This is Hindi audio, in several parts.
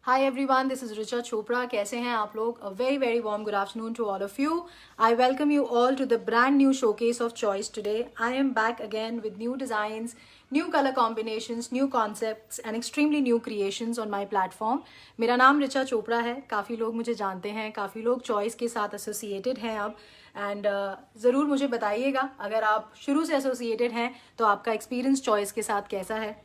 Hi everyone, this is Richa Chopra. कैसे हैं आप लोग? A very very warm good afternoon to all of you. I welcome you all to the brand new showcase of choice today. I am back again with new designs, new color combinations, new concepts and extremely new creations on my platform. मेरा नाम रिचा चोपड़ा है. काफ़ी लोग मुझे जानते हैं, काफ़ी लोग चॉइस के साथ एसोसिएटेड हैं अब. एंड ज़रूर मुझे बताइएगा अगर आप शुरू से एसोसिएटेड हैं तो आपका एक्सपीरियंस चॉइस के साथ कैसा है,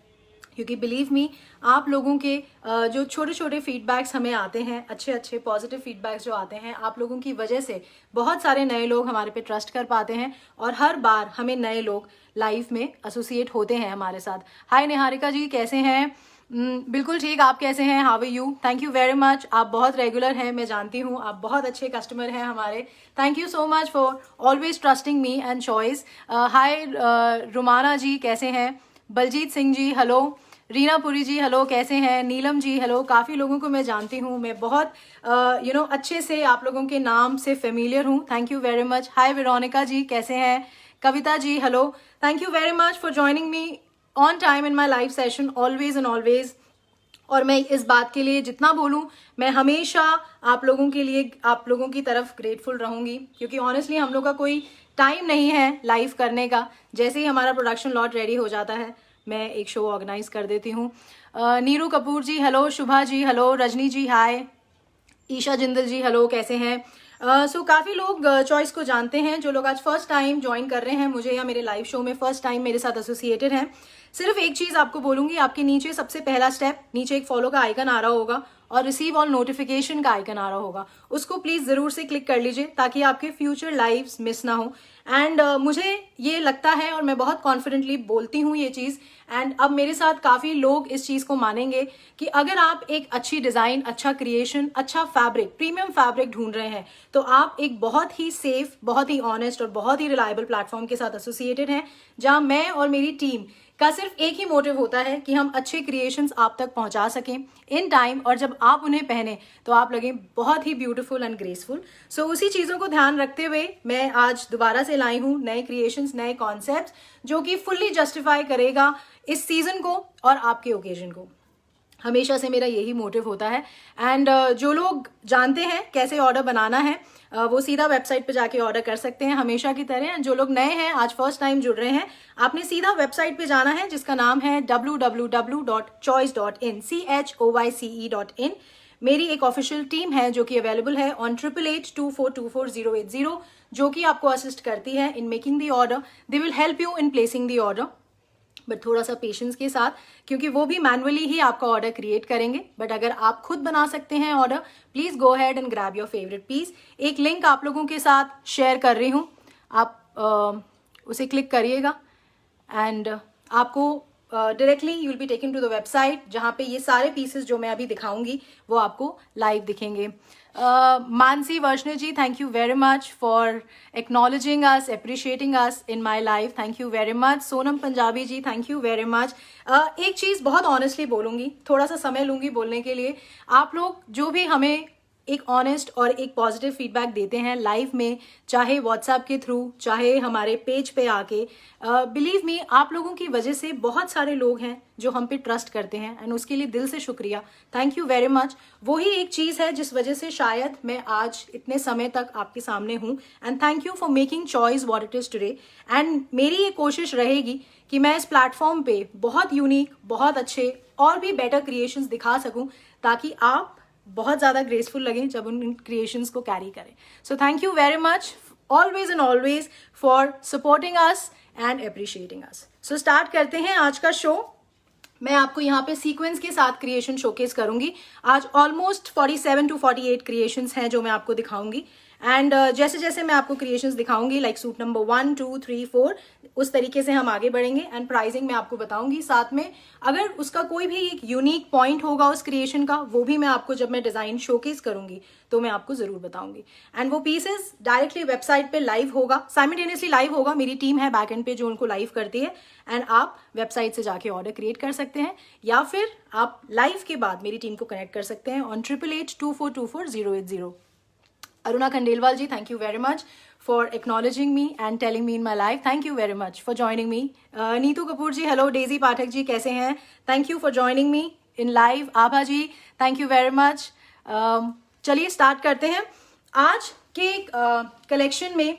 क्योंकि बिलीव मी आप लोगों के जो छोटे छोटे फीडबैक्स हमें आते हैं, अच्छे अच्छे पॉजिटिव फीडबैक्स जो आते हैं, आप लोगों की वजह से बहुत सारे नए लोग हमारे पे ट्रस्ट कर पाते हैं और हर बार हमें नए लोग लाइफ में एसोसिएट होते हैं हमारे साथ. हाय निहारिका जी, कैसे हैं? बिल्कुल ठीक, आप कैसे हैं? How are you? Thank you very much. आप बहुत रेगुलर हैं, मैं जानती हूँ, आप बहुत अच्छे कस्टमर हैं हमारे. Thank you so much for always trusting me and choice. Hi Rumana ji, कैसे हैं? बलजीत सिंह जी हेलो. रीना पुरी जी हेलो, कैसे हैं? नीलम जी हेलो. काफ़ी लोगों को मैं जानती हूँ, मैं बहुत अच्छे से आप लोगों के नाम से फेमिलियर हूँ. Thank you very much. Hi Veronica ji, कैसे हैं? Kavita ji hello. Thank you very much for joining me on time in my live session, always and always. और मैं इस बात के लिए जितना बोलूँ, मैं हमेशा आप लोगों के लिए, आप लोगों की तरफ ग्रेटफुल रहूँगी, क्योंकि ऑनेस्टली हम लोग का कोई टाइम नहीं है लाइव करने का. जैसे ही हमारा प्रोडक्शन लॉट रेडी हो जाता है मैं एक शो ऑर्गेनाइज कर देती हूँ. नीरू कपूर जी हेलो. शुभा जी हेलो. रजनी जी हाय. ईशा जिंदल जी हेलो, कैसे हैं? सो काफ़ी लोग चॉइस को जानते हैं. जो लोग आज फर्स्ट टाइम ज्वाइन कर रहे हैं मुझे या मेरे लाइव शो में फर्स्ट टाइम मेरे साथ एसोसिएटेड हैं, सिर्फ एक चीज़ आपको बोलूँगी, आपके नीचे सबसे पहला स्टेप, नीचे एक फॉलो का आइकन आ रहा होगा और रिसीव ऑल नोटिफिकेशन का आइकन आ रहा होगा, उसको प्लीज़ ज़रूर से क्लिक कर लीजिए ताकि आपके फ्यूचर लाइव्स मिस ना हो. एंड मुझे ये लगता है और मैं बहुत कॉन्फिडेंटली बोलती हूँ ये चीज़, एंड अब मेरे साथ काफ़ी लोग इस चीज़ को मानेंगे कि अगर आप एक अच्छी डिज़ाइन, अच्छा क्रिएशन, अच्छा फैब्रिक, प्रीमियम फैब्रिक ढूंढ रहे हैं तो आप एक बहुत ही सेफ, बहुत ही ऑनेस्ट और बहुत ही रिलायबल प्लेटफॉर्म के साथ एसोसिएटेड हैं, जहाँ मैं और मेरी टीम का सिर्फ एक ही मोटिव होता है कि हम अच्छे क्रिएशंस आप तक पहुंचा सकें इन टाइम, और जब आप उन्हें पहने तो आप लगें बहुत ही ब्यूटीफुल एंड ग्रेसफुल. सो उसी चीज़ों को ध्यान रखते हुए मैं आज दोबारा से लाई हूँ नए क्रिएशंस, नए कॉन्सेप्ट्स, जो कि फुल्ली जस्टिफाई करेगा इस सीज़न को और आपके ओकेजन को. हमेशा से मेरा यही मोटिव होता है. एंड जो लोग जानते हैं कैसे ऑर्डर बनाना है वो सीधा वेबसाइट पे जाके ऑर्डर कर सकते हैं हमेशा की तरह. जो लोग नए हैं, आज फर्स्ट टाइम जुड़ रहे हैं, आपने सीधा वेबसाइट पे जाना है जिसका नाम है www.choice.in, choice.in. मेरी एक ऑफिशियल टीम है जो कि अवेलेबल है ऑन 8882424080, जो कि आपको असिस्ट करती है in making the order. They will help you in placing the order, but थोड़ा सा पेशेंस के साथ, क्योंकि वो भी मैनुअली ही आपका ऑर्डर क्रिएट करेंगे. बट अगर आप खुद बना सकते हैं order, please go ahead and grab your favourite piece. एक लिंक आप लोगों के साथ शेयर कर रही हूँ, आप उसे क्लिक करिएगा एंड आपको directly you will be taken to the website, जहाँ पे ये सारे पीसेस जो मैं अभी दिखाऊंगी वो आपको लाइव दिखेंगे. Mansi Varshney ji, thank you very much for acknowledging us, appreciating us in my life. Thank you very much. Sonam Punjabi ji, thank you very much. एक चीज़ बहुत ऑनेस्टली बोलूँगी, थोड़ा सा समय लूँगी बोलने के लिए. आप लोग जो भी हमें एक ऑनेस्ट और एक पॉजिटिव फीडबैक देते हैं लाइव में, चाहे व्हाट्सएप के थ्रू, चाहे हमारे पेज पे आके, बिलीव मी, आप लोगों की वजह से बहुत सारे लोग हैं जो हम पे ट्रस्ट करते हैं, एंड उसके लिए दिल से शुक्रिया. Thank you very much. वही एक चीज़ है जिस वजह से शायद मैं आज इतने समय तक आपके सामने हूँ. And thank you for making choice what it is today. And मेरी ये कोशिश रहेगी कि मैं इस प्लेटफॉर्म पे बहुत यूनिक, बहुत अच्छे और भी बेटर क्रिएशंस दिखा सकूँ, ताकि आप बहुत ज़्यादा ग्रेसफुल लगें जब उन क्रिएशंस को कैरी करें. सो thank you very much always and always for supporting us and appreciating us. So start करते हैं आज का शो. मैं आपको यहाँ पे सीक्वेंस के साथ क्रिएशन शोकेस करूँगी. आज ऑलमोस्ट 47 to 48 क्रिएशंस हैं जो मैं आपको दिखाऊंगी. एंड जैसे जैसे मैं आपको क्रिएशंस दिखाऊंगी, लाइक सूट नंबर 1, 2, 3, 4, उस तरीके से हम आगे बढ़ेंगे. एंड प्राइसिंग मैं आपको बताऊंगी साथ में. अगर उसका कोई भी एक यूनिक पॉइंट होगा उस क्रिएशन का, वो भी मैं आपको जब मैं डिज़ाइन शोकेस करूंगी तो मैं आपको ज़रूर बताऊंगी. एंड वो पीसेस डायरेक्टली वेबसाइट पे लाइव होगा, साइमल्टेनियसली लाइव होगा. मेरी टीम है बैक एंड पे जो उनको लाइव करती है, एंड आप वेबसाइट से जाके ऑर्डर क्रिएट कर सकते हैं, या फिर आप लाइव के बाद मेरी टीम को कनेक्ट कर सकते हैं on 8882424080. Aruna Khandelwal ji, thank you very much for acknowledging me and telling me in my life. Thank you very much for joining me. Neetu Kapoor ji, hello. Daisy Pathak ji, कैसे हैं? Thank you for joining me in live. Abha ji thank you very much. चलिए स्टार्ट करते हैं। आज के कलेक्शन में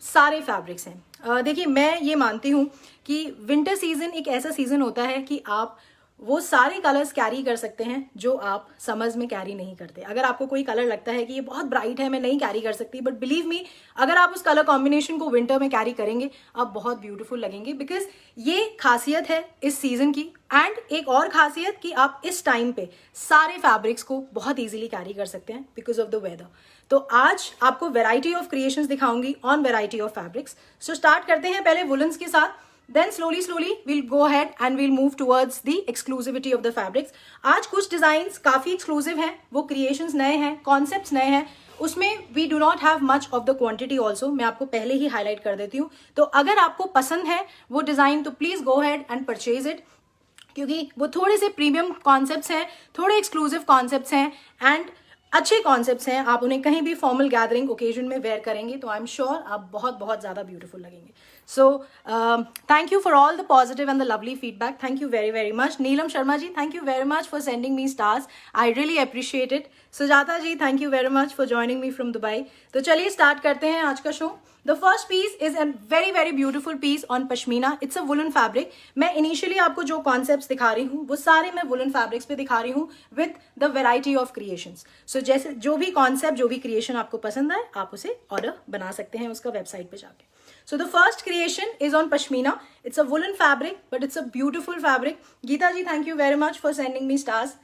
सारे फैब्रिक्स हैं। देखिए मैं ये मानती हूँ कि विंटर सीजन एक ऐसा सीजन होता है कि आप वो सारे कलर्स कैरी कर सकते हैं जो आप समर्स में कैरी नहीं करते। अगर आपको कोई कलर लगता है कि ये बहुत ब्राइट है, मैं नहीं कैरी कर सकती, बट बिलीव मी अगर आप उस कलर कॉम्बिनेशन को विंटर में कैरी करेंगे आप बहुत ब्यूटीफुल लगेंगे, बिकॉज ये खासियत है इस सीजन की। एंड एक और खासियत कि आप इस टाइम पे सारे फैब्रिक्स को बहुत ईजिली कैरी कर सकते हैं बिकॉज ऑफ द वेदर। तो आज आपको वेराइटी ऑफ क्रिएशंस दिखाऊंगी on variety of fabrics. So start करते हैं पहले वुलन्स के साथ, then slowly we'll go ahead and we'll move towards the exclusivity of the fabrics। आज कुछ डिजाइन्स काफी एक्सक्लूसिव हैं, वो क्रिएशंस नए हैं, कॉन्सेप्ट्स नए हैं, उसमें we do not have much of the quantity also. मैं आपको पहले ही हाईलाइट कर देती हूँ। तो अगर आपको पसंद है वो डिजाइन तो please go ahead and purchase it, क्योंकि वो थोड़े से प्रीमियम कॉन्सेप्ट्स हैं, थोड़े एक्सक्लूसिव कॉन्सेप्ट्स हैं एंड अच्छे कॉन्सेप्ट्स हैं। आप उन्हें कहीं भी फॉर्मल गैदरिंग ओकेजन में वेयर करेंगे तो आई एम श्योर आप बहुत बहुत ज़्यादा ब्यूटीफुल लगेंगे। So thank you for all the positive and the lovely feedback. Thank you very very much. Neelam Sharma ji thank you very much for sending me stars, I really appreciate it. Sujata ji thank you very much for joining me from Dubai. तो चलिए स्टार्ट करते हैं आज का show. The first piece is a very very beautiful piece on pashmina. It's a woollen fabric. मैं इनिशियली आपको जो कॉन्सेप्ट्स दिखा रही हूँ वो सारे मैं वुलन फैब्रिक्स पे दिखा रही हूँ with the variety of creations. So जैसे जो भी कॉन्सेप्ट जो भी क्रिएशन आपको पसंद आए आप उसे ऑर्डर बना सकते हैं उसका वेबसाइट पे जाके। So the first creation is on pashmina. It's a woolen fabric, but it's a beautiful fabric. Geeta ji, thank you very much for sending me stars.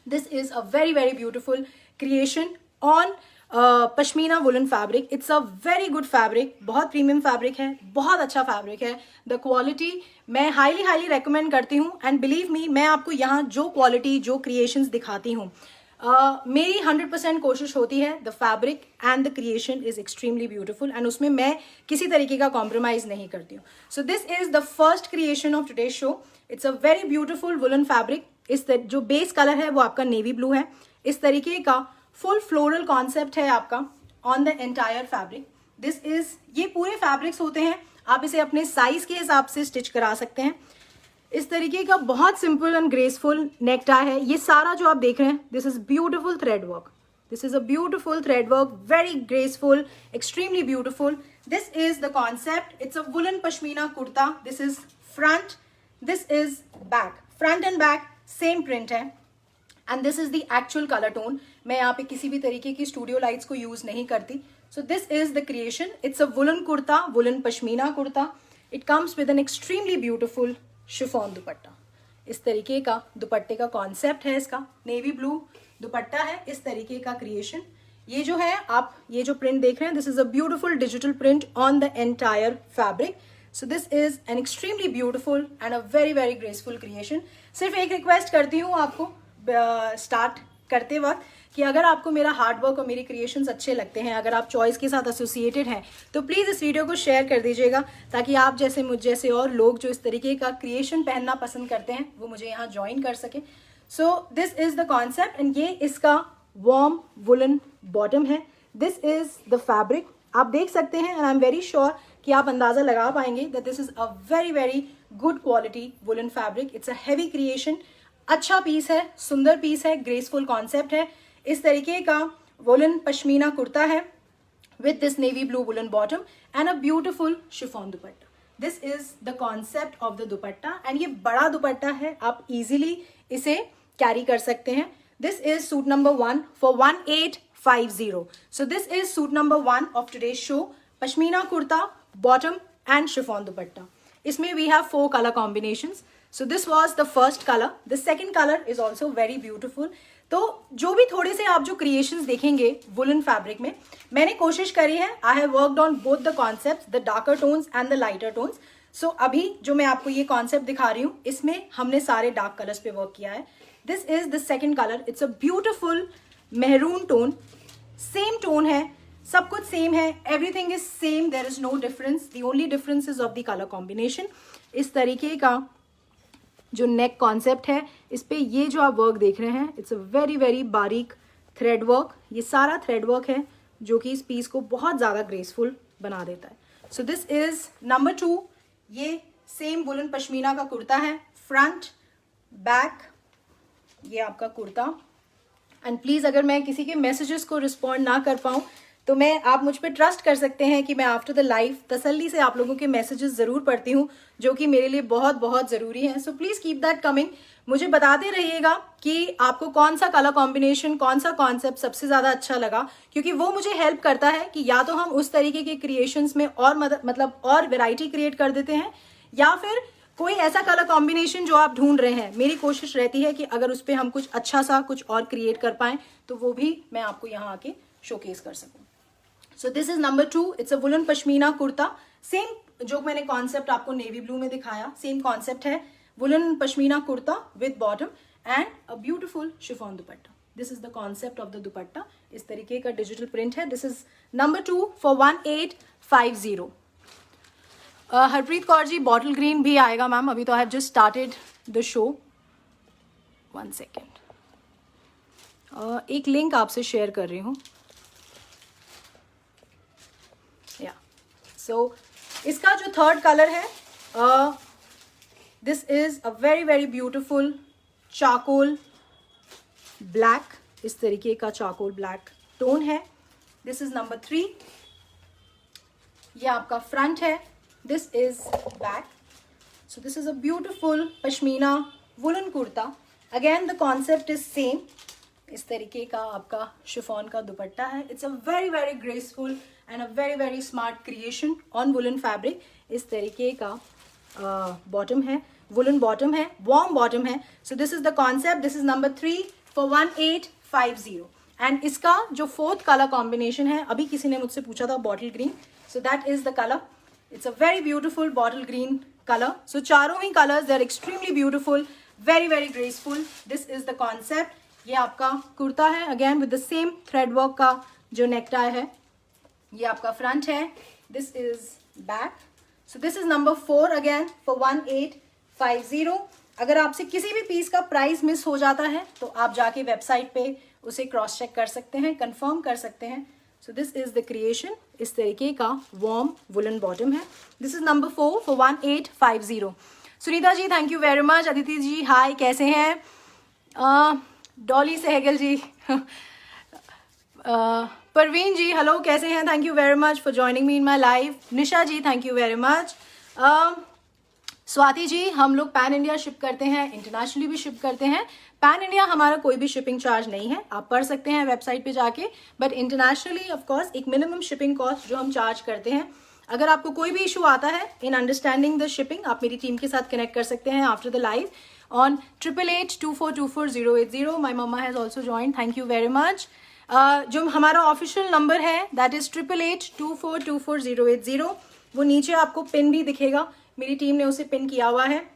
This is a very very beautiful creation on pashmina woollen fabric. It's a very good fabric, बहुत प्रीमियम फैब्रिक है, बहुत अच्छा फैब्रिक है। द क्वालिटी मैं हाईली हाईली रेकमेंड करती हूँ एंड बिलीव मी मैं आपको यहाँ जो क्वालिटी जो क्रिएशंस दिखाती हूँ मेरी 100% कोशिश होती है the fabric and the creation is extremely beautiful and उसमें मैं किसी तरीके का कॉम्प्रोमाइज नहीं करती हूँ। So this is the first creation of today's show. It's a very beautiful woollen fabric. इस जो बेस कलर है वो आपका नेवी ब्लू है। इस तरीके का फुल फ्लोरल कॉन्सेप्ट है आपका on the entire fabric. This is ये पूरे फैब्रिक्स होते हैं, आप इसे अपने साइज के हिसाब से स्टिच करा सकते हैं। इस तरीके का बहुत simple and graceful neck tie है। ये सारा जो आप देख रहे हैं this is beautiful thread work. This is a beautiful thread work, very graceful, extremely beautiful. This is the concept. It's a woollen pashmina kurta. This is front, this is back, front and back same print है and this is the actual colour tone. मैं यहाँ पे किसी भी तरीके की स्टूडियो लाइट्स को यूज नहीं करती। सो this is the creation. It's a woollen kurta, woollen pashmina kurta. It comes with N extremely beautiful chiffon dupatta. इस तरीके का दुपट्टे का कॉन्सेप्ट है इसका। नेवी ब्लू दुपट्टा है, इस तरीके का क्रिएशन। ये जो है आप ये जो प्रिंट देख रहे हैं this is a beautiful digital print on the entire fabric. So this is an extremely beautiful and a very very graceful creation. सिर्फ एक रिक्वेस्ट करती हूँ आपको स्टार्ट करते वक्त कि अगर आपको मेरा हार्डवर्क और मेरी क्रिएशंस अच्छे लगते हैं, अगर आप चॉइस के साथ एसोसिएटेड हैं तो प्लीज़ इस वीडियो को शेयर कर दीजिएगा ताकि आप जैसे मुझ जैसे और लोग जो इस तरीके का क्रिएशन पहनना पसंद करते हैं वो मुझे यहाँ ज्वाइन कर सके। सो this is the concept and ये इसका वार्म वुलन बॉटम है। This is the fabric. आप देख सकते हैं and I am very sure कि आप अंदाजा लगा पाएंगे that this is a very very good quality woollen fabric. It's a heavy creation, अच्छा पीस है, सुंदर पीस है, ग्रेसफुल कॉन्सेप्ट है। इस तरीके का वुलन पश्मीना कुर्ता है with this navy blue woollen bottom and a beautiful chiffon dupatta. This is the concept of the dupatta and ये बड़ा दुपट्टा है, आप इजीली इसे कैरी कर सकते हैं। This is suit number 1 for 1850। So this is suit number 1 of today's show. Pashmina kurta, bottom and chiffon dupatta. इसमें we have 4 colour combinations. So this was the first color. The second color is also very beautiful. तो जो भी थोड़े से आप जो क्रिएशंस देखेंगे वुलन फैब्रिक में मैंने कोशिश करी है, I have worked on both the concepts, the darker tones and the lighter tones. So अभी जो मैं आपको ये कॉन्सेप्ट दिखा रही हूँ इसमें हमने सारे डार्क कलर्स पे वर्क किया है। This is the second colour. It's a beautiful maroon tone, same tone है, सब कुछ सेम है, everything is same, there is no difference, the only difference is of the colour combination. इस तरीके का जो नेक कॉन्सेप्ट है इस पे ये जो आप वर्क देख रहे हैं इट्स अ वेरी वेरी बारीक थ्रेड वर्क। ये सारा थ्रेड वर्क है जो कि इस पीस को बहुत ज़्यादा ग्रेसफुल बना देता है। So this is number 2। ये सेम वुलन पश्मीना का कुर्ता है, फ्रंट बैक ये आपका कुर्ता। एंड प्लीज़ अगर मैं किसी के मैसेजेस को रिस्पॉन्ड ना कर पाऊँ तो आप मुझ पर ट्रस्ट कर सकते हैं कि मैं आफ्टर द लाइव तसल्ली से आप लोगों के मैसेजेस ज़रूर पढ़ती हूँ, जो कि मेरे लिए बहुत बहुत ज़रूरी है। So please keep that coming. मुझे बताते रहिएगा कि आपको कौन सा कलर कॉम्बिनेशन, कौन सा कॉन्सेप्ट सबसे ज़्यादा अच्छा लगा, क्योंकि वो मुझे हेल्प करता है कि या तो हम उस तरीके के क्रिएशंस में और मतलब और वेराइटी क्रिएट कर देते हैं, या फिर कोई ऐसा कलर कॉम्बिनेशन जो आप ढूंढ रहे हैं, मेरी कोशिश रहती है कि अगर उस पर हम कुछ अच्छा सा कुछ और क्रिएट कर पाएँ तो वो भी मैं आपको यहाँ आके शोकेस कर सकूँ। So this is number 2। It's a woollen pashmina kurta. Same जो मैंने कॉन्सेप्ट आपको नेवी ब्लू में दिखाया, सेम कॉन्सेप्ट है। Woollen pashmina kurta with bottom and a beautiful chiffon dupatta. This is the concept of the dupatta. इस तरीके का डिजिटल प्रिंट है। This is number 2 for 1850। Harpreet Kaur ji, bottle green भी आएगा मैम, अभी तो I have just started the show. 1 second, एक लिंक आपसे शेयर कर रही हूँ। सो इसका जो थर्ड कलर है, this is a very very beautiful charcoal black. इस तरीके का चारकोल ब्लैक टोन है। This is number 3। ये आपका फ्रंट है। This is back. So this is a beautiful pashmina woollen kurta. Again the concept is same. इस तरीके का आपका शिफॉन का दुपट्टा है। It's a very very graceful and a very very smart creation on woollen fabric. इस तरीके का बॉटम है, वुलन बॉटम है, वार्म बॉटम है। So this is the concept. This is number 3 for 1850। And इसका जो फोर्थ कलर कॉम्बिनेशन है, अभी किसी ने मुझसे पूछा था bottle green, so that is the colour. It's a very beautiful bottle green colour. So चारों ही colours they are extremely beautiful, very very graceful. This is the concept. ये आपका कुर्ता है, again with the same thread work का जो नेकटाई है। ये आपका फ्रंट है। This is back. So this is number 4 again for 1850। अगर आपसे किसी भी पीस का प्राइस मिस हो जाता है तो आप जाके वेबसाइट पे उसे क्रॉस चेक कर सकते हैं, कंफर्म कर सकते हैं। So this is the creation. इस तरीके का वार्म वुलन बॉटम है। This is number 4 for 1850। Sunita ji, thank you very much. Aditi ji, hi, कैसे हैं? डॉली सहगल जी, परवीन जी, हेलो, कैसे हैं? Thank you very much for joining me in my live. Nisha ji, thank you very much. Swati ji, हम लोग पैन इंडिया शिप करते हैं, इंटरनेशनली भी शिप करते हैं। पैन इंडिया हमारा कोई भी शिपिंग चार्ज नहीं है, आप पढ़ सकते हैं वेबसाइट पे जाके। बट इंटरनेशनली ऑफ कोर्स एक मिनिमम शिपिंग कॉस्ट जो हम चार्ज करते हैं। अगर आपको कोई भी इशू आता है इन अंडरस्टैंडिंग द शिपिंग, आप मेरी टीम के साथ कनेक्ट कर सकते हैं after the live on 8882424080. My mama has also joined. Thank you very much. जो हमारा ऑफिशियल नंबर है दैट इज 8882424080। वो नीचे आपको पिन भी दिखेगा, मेरी टीम ने उसे पिन किया हुआ है।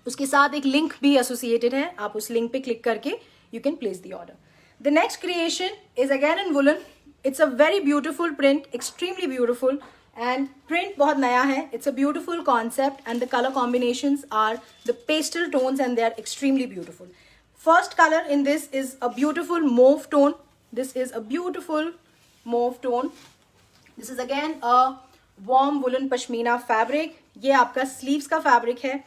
उसके साथ एक लिंक भी एसोसिएटेड है, आप उस लिंक पे क्लिक करके you can place the order. The next creation is again in woollen. It's a very beautiful print, extremely beautiful, and print बहुत नया है। It's a beautiful concept and the colour combinations are the pastel tones and they are extremely beautiful. First colour in this is a beautiful mauve tone. This is a beautiful mauve tone. This is again a warm woolen pashmina fabric. ये आपका sleeves का fabric है।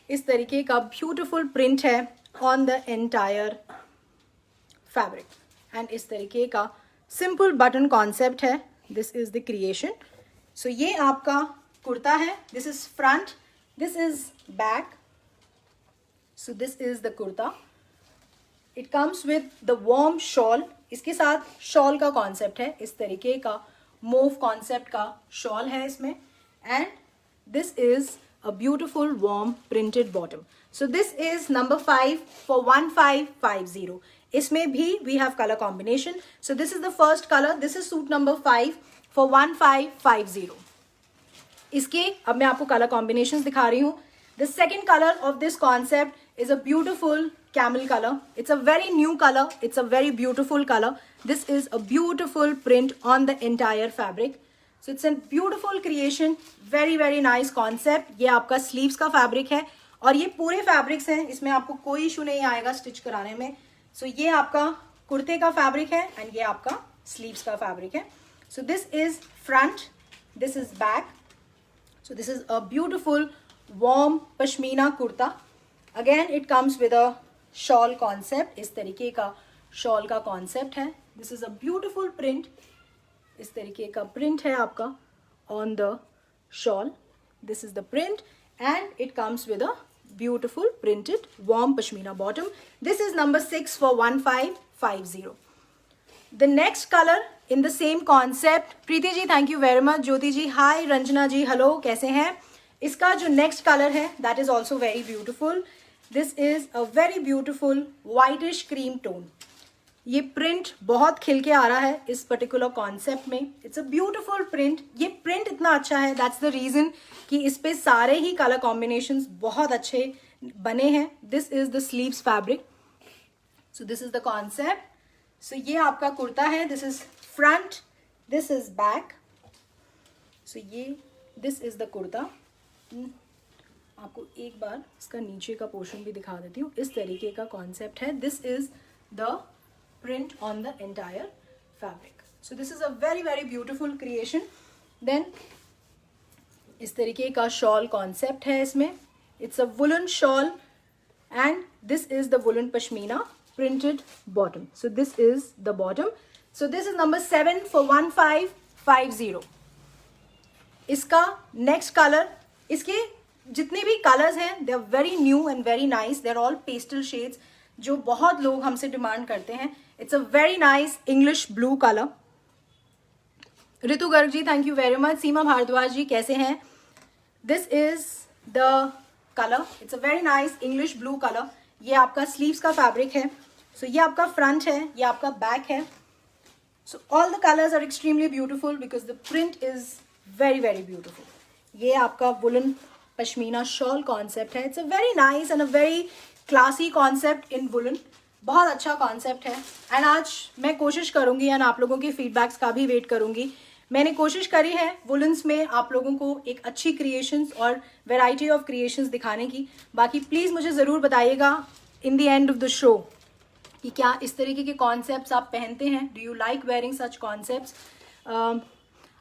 इस तरीके का beautiful print है on the entire fabric. And इस तरीके का simple button concept है। This is the creation. So ये आपका कुर्ता है। This is front. This is back. So this is the kurta. It comes with the warm shawl. इसके साथ शॉल का कॉन्सेप्ट है, इस तरीके का मोव कॉन्सेप्ट का शॉल है इसमें। And this is a beautiful warm printed bottom. So this is number 5 for 1550। इसमें भी we have colour combination. So this is the first colour. This is suit number 5 for 1550। इसके अब मैं आपको कलर कॉम्बिनेशन दिखा रही हूँ। The second colour of this concept is a beautiful camel color. It's a very new color. It's a very beautiful color. This is a beautiful print on the entire fabric. So it's a beautiful creation. Very very nice concept. ये आपका sleeves का fabric है और ये पूरे fabrics हैं, इसमें आपको कोई issue नहीं आएगा stitch कराने में. So ये आपका कुर्ते का fabric है and ये आपका sleeves का fabric है. So this is front. This is back. So this is a beautiful warm pashmina kurta. Again, it comes with a shawl concept, इस तरीके का शॉल का कॉन्सेप्ट है. This is a beautiful print. इस तरीके का प्रिंट है आपका on the shawl. This is the print and it comes with a beautiful printed warm pashmina bottom. This is number 6 for 1550. The next color in the same concept. Preeti ji, thank you very much. Jyoti ji, hi. Ranjana ji, hello. कैसे हैं? इसका जो next color है, that is also very beautiful. This is a very beautiful whitish cream tone. ये प्रिंट बहुत खिल के आ रहा है इस पर्टिकुलर कॉन्सेप्ट में. It's a beautiful print. ये प्रिंट इतना अच्छा है, दैट्स द रीजन कि इस पे सारे ही कलर कॉम्बिनेशंस बहुत अच्छे बने हैं. This is the sleeves fabric. So this is the concept. So ये आपका कुर्ता है. This is front, this is back. So ये दिस इज द कुर्ता. आपको एक बार इसका नीचे का पोर्शन भी दिखा देती हूँ. इस तरीके का कॉन्सेप्ट है. This is the print on the entire fabric. So this is a very very beautiful creation. Then इस तरीके का shawl concept है इसमें. It's a woolen shawl and this is the woolen pashmina printed bottom. So this is the bottom. So this is number 7 for 1550. इसका next color, इसके जितने भी colors हैं they are very new and very nice. They are all pastel shades जो बहुत लोग हमसे डिमांड करते हैं. It's a very nice English blue colour. Ritu Garg ji, thank you very much. Seema Bhardwaj ji, कैसे हैं? This is the colour. It's a very nice English blue colour. ये आपका स्लीव्स का फैब्रिक है. सो ये आपका फ्रंट है, ये आपका बैक है. So all the colours are extremely beautiful because the print is very very beautiful. ये आपका वुलन पश्मीना शॉल कॉन्सेप्ट है. It's a very nice and a very classy concept in woollen. बहुत अच्छा कॉन्सेप्ट है. एंड आज मैं कोशिश करूंगी एंड आप लोगों के फीडबैक्स का भी वेट करूंगी. मैंने कोशिश करी है वुलन्स में आप लोगों को एक अच्छी क्रिएशंस और वैरायटी ऑफ क्रिएशंस दिखाने की. बाकी प्लीज़ मुझे ज़रूर बताइएगा in the end of the show कि क्या इस तरीके के कॉन्सेप्ट्स आप पहनते हैं. Do you like wearing such concepts?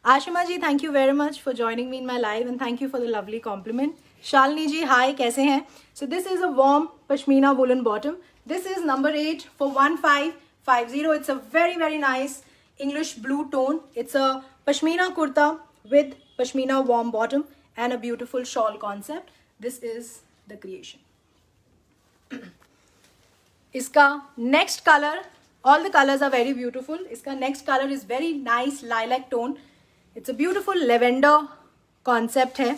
Ashima ji, thank you very much for joining me in my live and thank you for the lovely compliment. Shalini ji, hi, कैसे हैं? So this is a warm pashmina woollen bottom. This is number 8 for 1550. It's a very very nice English blue tone. It's a pashmina kurta with pashmina warm bottom and a beautiful shawl concept. This is the creation. Iska next color, all the colors are very beautiful. Iska next color is very nice lilac tone. It's a beautiful lavender concept hai.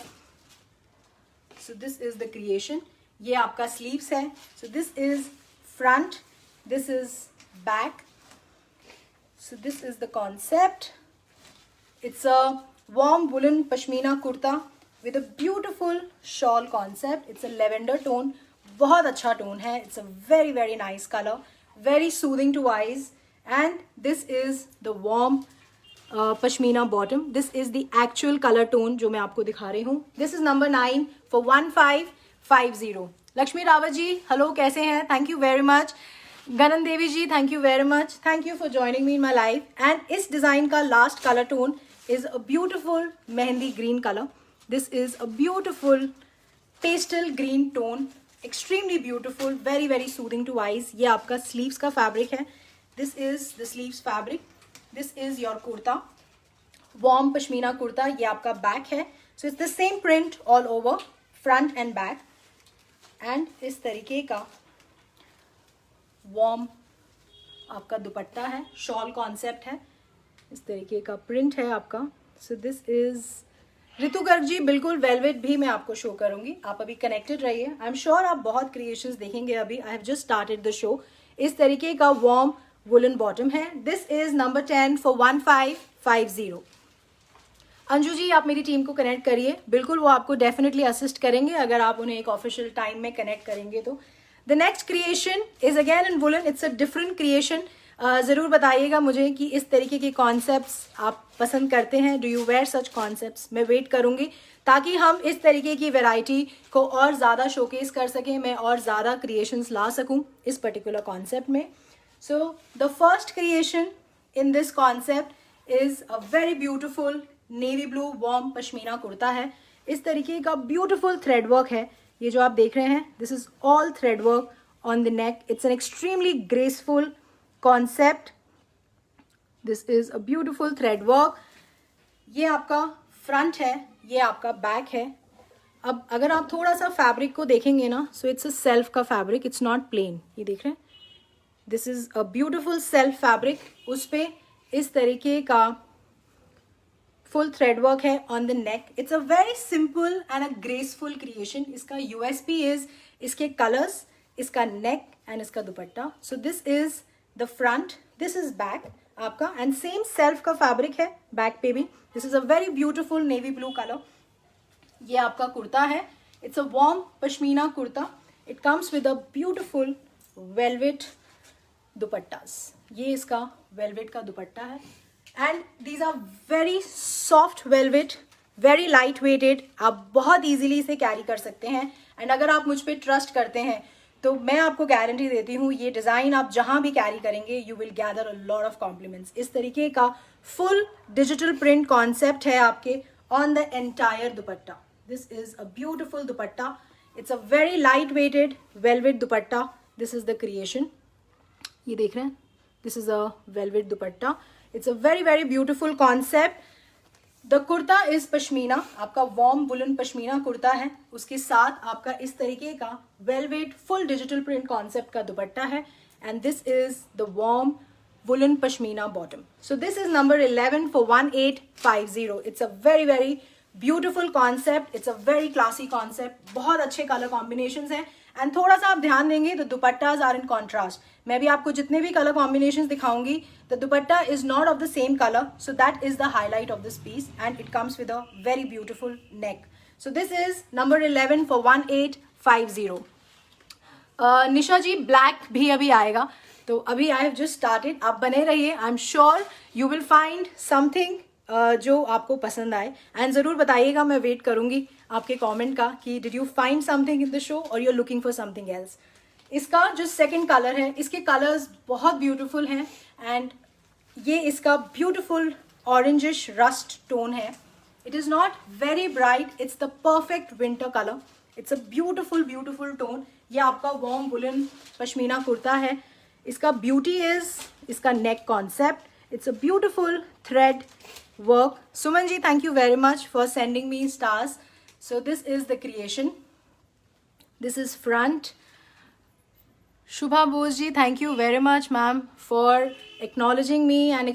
So this is the creation. ये आपका sleeves है. So this is front, this is back. So this is the concept. It's a warm woolen pashmina kurta with a beautiful shawl concept. It's a lavender tone. बहुत अच्छा tone है. It's a very very nice color, very soothing to eyes. And this is the warm pashmina bottom. This is the actual color tone जो मैं आपको दिखा रही हूँ. This is number 9 for 1550. Lakshmi Rawat ji, hello, कैसे हैं? Thank you very much. Gagan Devi ji, thank you very much. Thank you for joining me in my life. And इस डिज़ाइन का last colour tone is a beautiful mehndi green colour. This is a beautiful pastel green tone. Extremely beautiful, very very soothing to eyes. ये आपका स्लीव्स का फैब्रिक है. This is the sleeves fabric. This is your kurta, warm pashmina kurta. ये आपका बैक है. So it's the same print all over front and back. And इस तरीके का वार्म आपका दुपट्टा है. शॉल कॉन्सेप्ट है. इस तरीके का प्रिंट है आपका. सो दिस इज ऋतु गर्ग जी, बिल्कुल वेलवेट भी मैं आपको शो करूंगी. आप अभी कनेक्टेड रहिए. आई एम श्योर आप बहुत क्रिएशंस देखेंगे अभी. I have just started the show. इस तरीके का वार्म वुलन बॉटम है. This is number 10 for 1550. Anju ji, आप मेरी टीम को कनेक्ट करिए. बिल्कुल वो आपको डेफिनेटली असिस्ट करेंगे अगर आप उन्हें एक ऑफिशियल टाइम में कनेक्ट करेंगे तो. The next creation is again in woollen. It's a different creation. ज़रूर बताइएगा मुझे कि इस तरीके के कॉन्सेप्ट्स आप पसंद करते हैं. Do you wear such concepts? मैं वेट करूंगी ताकि हम इस तरीके की वैरायटी को और ज़्यादा शोकेस कर सकें. मैं और ज़्यादा क्रिएशंस ला सकूं इस पर्टिकुलर कॉन्सेप्ट में. सो the first creation in this concept is a very beautiful navy blue warm pashmina kurta है. इस तरीके का ब्यूटिफुल थ्रेड वर्क है. ये जो आप देख रहे हैं, this is all thread work on the neck. It's an extremely graceful concept. This is a beautiful thread work. ये आपका फ्रंट है, ये आपका बैक है. अब अगर आप थोड़ा सा फैब्रिक को देखेंगे ना, सो इट्स अ सेल्फ का फैब्रिक, इट्स नॉट प्लेन. ये देख रहे हैं, this is a beautiful self fabric. उस पे इस तरीके का फुल थ्रेड वर्क है on the neck. It's a very simple and a graceful creation. इसका यूएसपी इज इसके कलर्स, इसका नेक एंड इसका dupatta. So this is the front, this is back आपका, एंड सेम सेल्फ का फैब्रिक है बैक पे भी. This is a very beautiful navy blue colour. ये आपका कुर्ता है. It's a warm pashmina kurta. It comes with a beautiful velvet dupattas. ये इसका वेलवेट का दुपट्टा है. And these are very soft velvet, very light weighted. आप बहुत इजीली इसे कैरी कर सकते हैं. एंड अगर आप मुझ पर ट्रस्ट करते हैं तो मैं आपको गारंटी देती हूँ ये डिज़ाइन आप जहाँ भी कैरी करेंगे you will gather a lot of compliments. इस तरीके का फुल डिजिटल प्रिंट कॉन्सेप्ट है आपके on the entire dupatta. This is a beautiful dupatta. It's a very light weighted velvet dupatta. This is the creation. ये देख रहे हैं, this is a velvet dupatta. It's a very very beautiful concept. The kurta is pashmina, आपका वार्म वुलन पश्मीना कुर्ता है. उसके साथ आपका इस तरीके का velvet full digital print concept का दुपट्टा है. And this is the warm woollen pashmina bottom. So this is number 11 for 1850. It's a very very beautiful concept. It's a very classy concept. बहुत अच्छे कलर कॉम्बिनेशंस हैं. एंड थोड़ा सा आप ध्यान देंगे तो दुपट्टाज आर इन कॉन्ट्रास्ट. मैं भी आपको जितने भी कलर कॉम्बिनेशंस दिखाऊंगी, the dupatta is not of the same colour, so that is the highlight of this piece. And it comes with a very beautiful neck. So this is number 11 for 1850. Nisha ji, black भी अभी आएगा. तो अभी आई हैव जस्ट स्टार्टेड. आप बने रहिए. I am sure you will find something जो आपको पसंद आए. एंड ज़रूर बताइएगा, मैं वेट करूंगी आपके कमेंट का कि did you find something in the show और you are looking for something else. इसका जो सेकंड कलर है, इसके कलर्स बहुत ब्यूटीफुल हैं. एंड ये इसका ब्यूटीफुल ऑरेंजिश रस्ट टोन है. It is not very bright, it's the perfect winter colour. It's a beautiful beautiful tone. ये आपका वार्म वुलन पश्मीना कुर्ता है. इसका ब्यूटी इज इसका नेक concept. It's a beautiful thread work. Suman ji, thank you very much for sending me stars. So this is the creation. This is front. Shubha Bose ji, thank you very much ma'am for acknowledging me and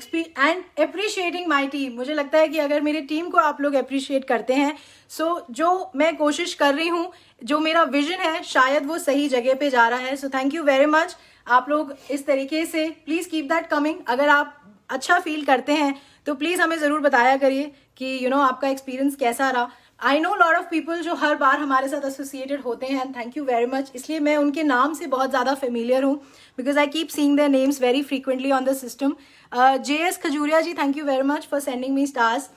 appreciating my team. मुझे लगता है कि अगर मेरी टीम को आप लोग appreciate करते हैं, so जो मैं कोशिश कर रही हूँ, जो मेरा विजन है, शायद वो सही जगह पे जा रहा है. So thank you very much. आप लोग इस तरीके से प्लीज कीप दैट कमिंग. अगर आप अच्छा फील करते हैं तो प्लीज़ हमें ज़रूर बताया करिए कि आपका एक्सपीरियंस कैसा रहा. I know lot of people जो हर बार हमारे साथ एसोसिएटेड होते हैं. Thank you very much. इसलिए मैं उनके नाम से बहुत ज़्यादा फेमिलियर हूँ because I keep seeing their names very frequently on the system. JS Khajuria ji, thank you very much for sending me stars.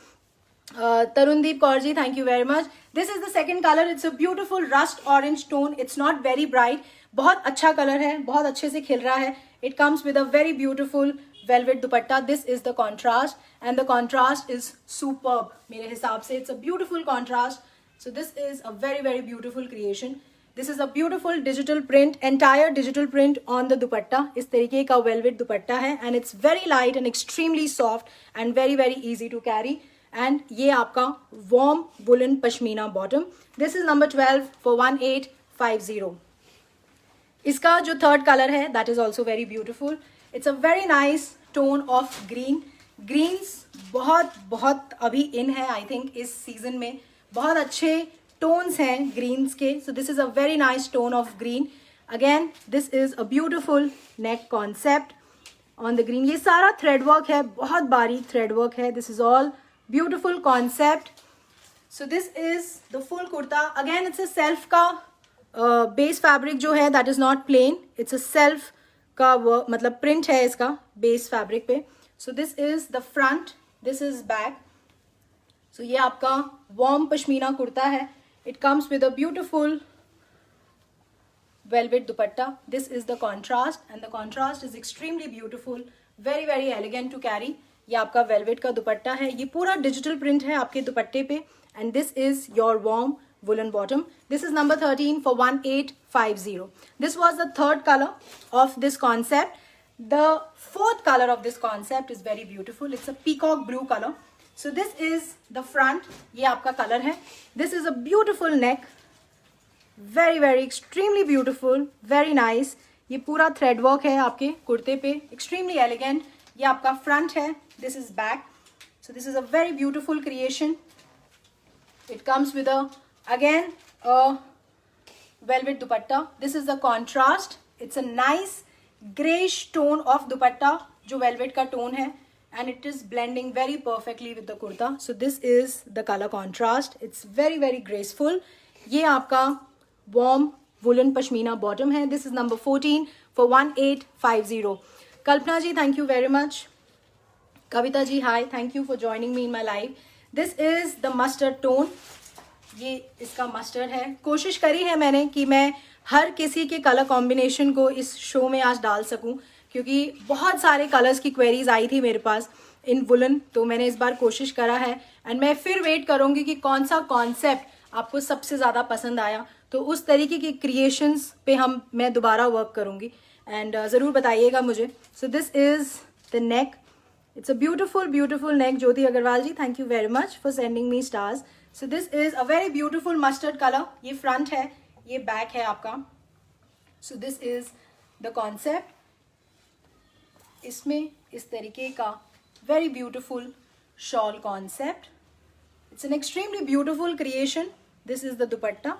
Tarundeep Kaur ji, thank you very much. This is the second colour. It's a beautiful rust orange tone. It's not very bright. बहुत अच्छा कलर है, बहुत अच्छे से खिल रहा है. It comes with a very beautiful velvet dupatta. This is the contrast and the contrast is superb मेरे हिसाब से. It's a beautiful contrast. So this is a very very beautiful creation. This is a beautiful digital print, entire digital print on the dupatta. इस तरीके का velvet दुपट्टा है and it's very light and extremely soft and very very easy to carry. And ये आपका warm woolen pashmina bottom. This is number 12 for 1850. इसका जो थर्ड कलर है, that is also very beautiful. It's a very nice tone of green. Greens बहुत बहुत अभी इन है आई थिंक इस सीजन में. बहुत अच्छे टोन्स हैं ग्रीन्स के. So this is a very nice tone of green. Again this is a beautiful neck concept on the green. ये सारा थ्रेड वर्क है, बहुत बारीक थ्रेड वर्क है. This is all beautiful concept. So this is the full kurta. Again it's a self का बेस फैब्रिक जो है that is not plain. It's a self का वर्क, मतलब प्रिंट है इसका बेस फैब्रिक पे. सो this is the front, this is back. So ये आपका वार्म पश्मीना कुर्ता है. It comes with a beautiful velvet dupatta. This is the contrast and the contrast is extremely beautiful, very very elegant to carry. ये आपका वेलवेट का दुपट्टा है. ये पूरा डिजिटल प्रिंट है आपके दुपट्टे पे. And this is your warm woolen bottom. This is number 13 for 1850. This was the third color of this concept. The fourth color of this concept is very beautiful. It's a peacock blue color. So this is the front. ये आपका color है. This is a beautiful neck. Very very extremely beautiful. Very nice. ये पूरा thread work है आपके कुर्ते पे. Extremely elegant. ये आपका front है. This is back. So this is a very beautiful creation. It comes with again a velvet dupatta. This is the contrast. It's a nice grayish tone of dupatta जो velvet का tone है, and it is blending very perfectly with the kurta. So this is the color contrast. It's very very graceful. ये आपका warm woolen pashmina bottom है. This is number 14 for 1850. Kalpana ji, thank you very much. Kavita ji, hi. Thank you for joining me in my live. This is the mustard tone. ये इसका mustard है. कोशिश करी है मैंने कि मैं हर किसी के कलर कॉम्बिनेशन को इस शो में आज डाल सकूं, क्योंकि बहुत सारे कलर्स की क्वेरीज आई थी मेरे पास इन वुलन, तो मैंने इस बार कोशिश करा है. एंड मैं फिर वेट करूंगी कि कौन सा कॉन्सेप्ट आपको सबसे ज़्यादा पसंद आया, तो उस तरीके की क्रिएशंस पे मैं दोबारा वर्क करूंगी. एंड ज़रूर बताइएगा मुझे. सो this is the neck. It's a beautiful, beautiful neck. Jyoti Agarwal ji, thank you very much for sending me stars. So this is a very beautiful mustard color. ये front है, ये back है आपका. So this is the concept. इसमें इस तरीके का very beautiful shawl concept. It's an extremely beautiful creation. This is the dupatta.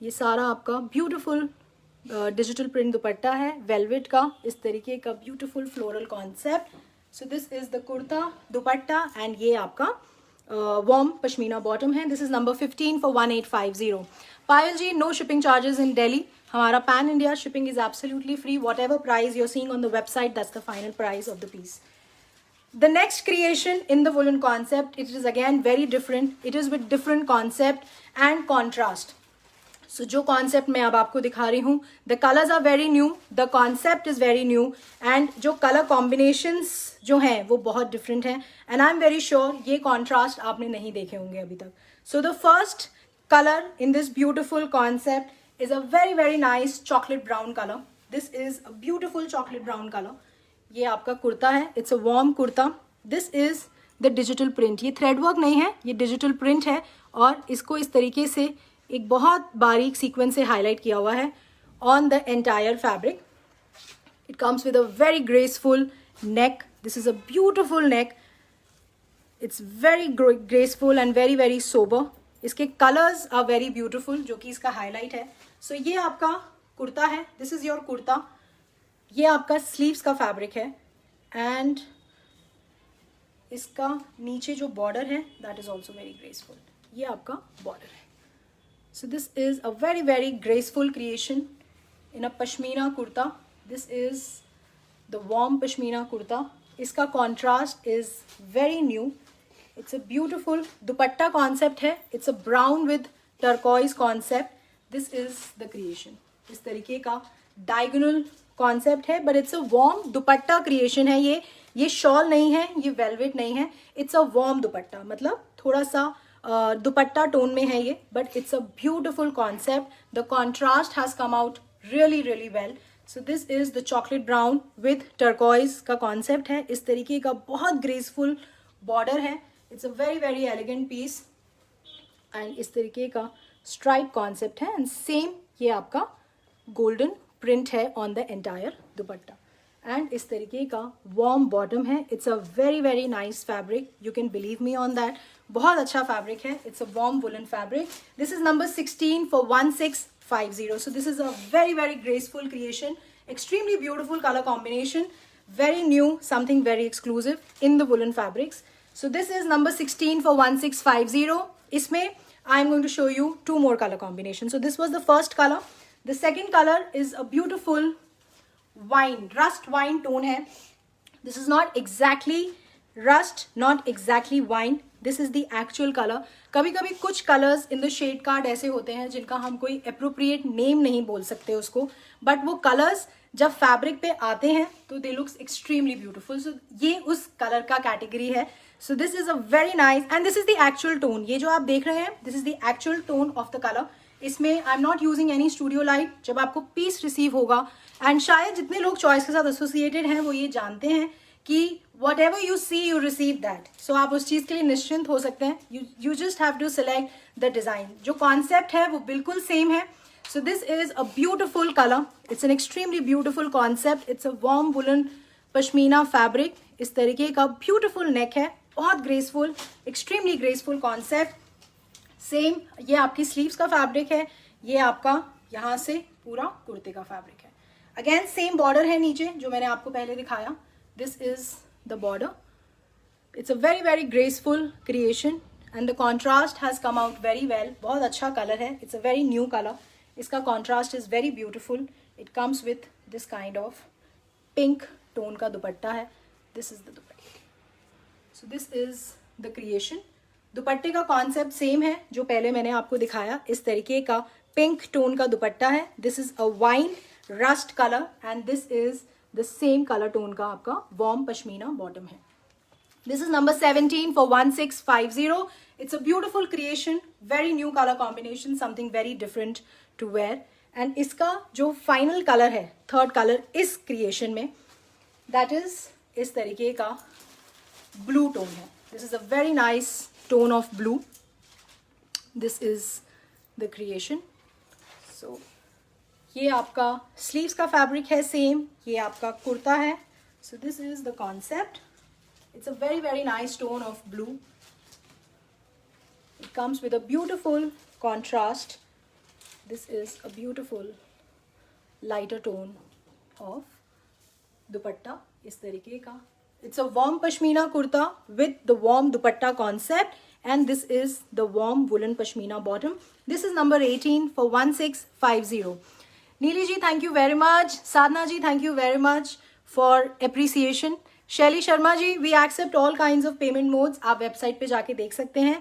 ये सारा आपका beautiful digital print दुपट्टा है, velvet का इस तरीके का beautiful floral concept. So this is the kurta, dupatta, and ये आपका warm pashmina bottom है. This is number 15 for 1850. Payal ji, no shipping charges in Delhi. हमारा pan India shipping is absolutely free. Whatever price you're seeing on the website, that's the final price of the piece. The next creation in the woolen concept, it is again very different. It is with different concept and contrast. So जो concept मैं अब आपको दिखा रही हूँ, the colors are very new, the concept is very new, and जो color combinations जो हैं वो बहुत different हैं, and I'm very sure ये contrast आपने नहीं देखे होंगे अभी तक. So the first color in this beautiful concept is a very very nice chocolate brown color. This is a beautiful chocolate brown color. ये आपका कुर्ता है. It's a warm kurta. This is the digital print. ये thread work नहीं है, ये digital print है, और इसको इस तरीके से एक बहुत बारीक सीक्वेंस से हाईलाइट किया हुआ है on the entire fabric. It comes with a very graceful neck. This is a beautiful neck. It's very graceful and very very sober. इसके कलर्स आर वेरी ब्यूटिफुल, जो कि इसका हाईलाइट है. सो ये आपका कुर्ता है. This is your kurta. ये आपका स्लीव्स का फैब्रिक है, एंड इसका नीचे जो बॉर्डर है that is also very graceful. ये आपका बॉर्डर है. So this is a very very graceful creation in a pashmina kurta. This is the warm pashmina kurta. इसका contrast is very new. It's a beautiful dupatta concept है. It's a brown with turquoise concept. This is the creation. इस तरीके का diagonal concept है, but it's a warm dupatta creation है. ये shawl नहीं है, ये velvet नहीं है. It's a warm dupatta. मतलब थोड़ा सा दुपट्टा टोन में है ये, but it's a beautiful concept. The contrast has come out really really well. So this is the chocolate brown with turquoise का कॉन्सेप्ट है. इस तरीके का बहुत ग्रेसफुल बॉर्डर है. It's a very very elegant piece, and इस तरीके का स्ट्राइप कॉन्सेप्ट है, एंड सेम ये आपका गोल्डन प्रिंट है on the entire dupatta. And इस तरीके का वार्म बॉटम है. It's a very very nice fabric. You can believe me on that. बहुत अच्छा फैब्रिक है. It's a warm woollen fabric. This is number 16 for 1650. So this is a very very graceful creation. Extremely beautiful color combination. Very new, something very exclusive in the woolen fabrics. So this is number 16 for 1650. इसमें I am going to show you two more color combinations. So this was the first color. The second color is a beautiful wine, rust wine tone है. This is not exactly rust, not exactly wine. This is the actual color. कभी कभी कुछ colors in the shade card ऐसे होते हैं जिनका हम कोई appropriate name नहीं बोल सकते उसको, but वो colors जब फैब्रिक पे आते हैं तो they looks extremely beautiful. So ये उस कलर का कैटेगरी है. So this is a very nice and this is the actual tone. ये जो आप देख रहे हैं this is the actual tone of the colour. इसमें I am not using any studio light. जब आपको पीस रिसीव होगा, एंड शायद जितने लोग चॉइस के साथ एसोसिएटेड हैं वो ये जानते हैं कि whatever you see you receive that. So आप उस चीज़ के लिए निश्चिंत हो सकते हैं. You just have to select the design. जो कॉन्सेप्ट है वो बिल्कुल सेम है. So this is a beautiful color. It's an extremely beautiful concept. It's a warm woolen pashmina fabric. इस तरीके का beautiful neck है, बहुत graceful, extremely graceful concept. Same ये आपकी sleeves का fabric है, ये आपका यहाँ से पूरा कुर्ते का fabric है. Again same border है नीचे जो मैंने आपको पहले दिखाया. This is the border. It's a very very graceful creation and the contrast has come out very well. बहुत अच्छा color है. It's a very new color. इसका contrast is very beautiful. It comes with this kind of pink tone का दुपट्टा है. This is the dupatta. So this is the creation. दुपट्टे का कॉन्सेप्ट सेम है जो पहले मैंने आपको दिखाया. इस तरीके का पिंक टोन का दुपट्टा है. This is a wine rust colour and this is the same colour tone का आपका वॉर्म पश्मीना बॉटम है. This is number 17 for 1650. It's a beautiful creation, very new color combination, something very different to wear. And इसका जो final color है, third color इस creation में, that is इस तरीके का blue tone है. This is a very nice tone of blue. This is the creation. So ये आपका sleeves का fabric है same, ये आपका कुर्ता है. So this is the concept. It's a very very nice tone of blue. It comes with a beautiful contrast. This is a beautiful lighter tone of dupatta इस तरीके का. It's a warm pashmina kurta with the warm dupatta concept and this is the warm woolen pashmina bottom. This is number 18 for 1650. Neeli ji, thank you very much. Sadhna ji, thank you very much for appreciation. Shaili Sharma ji, we accept all kinds of payment modes. आप वेबसाइट पे जाके देख सकते हैं.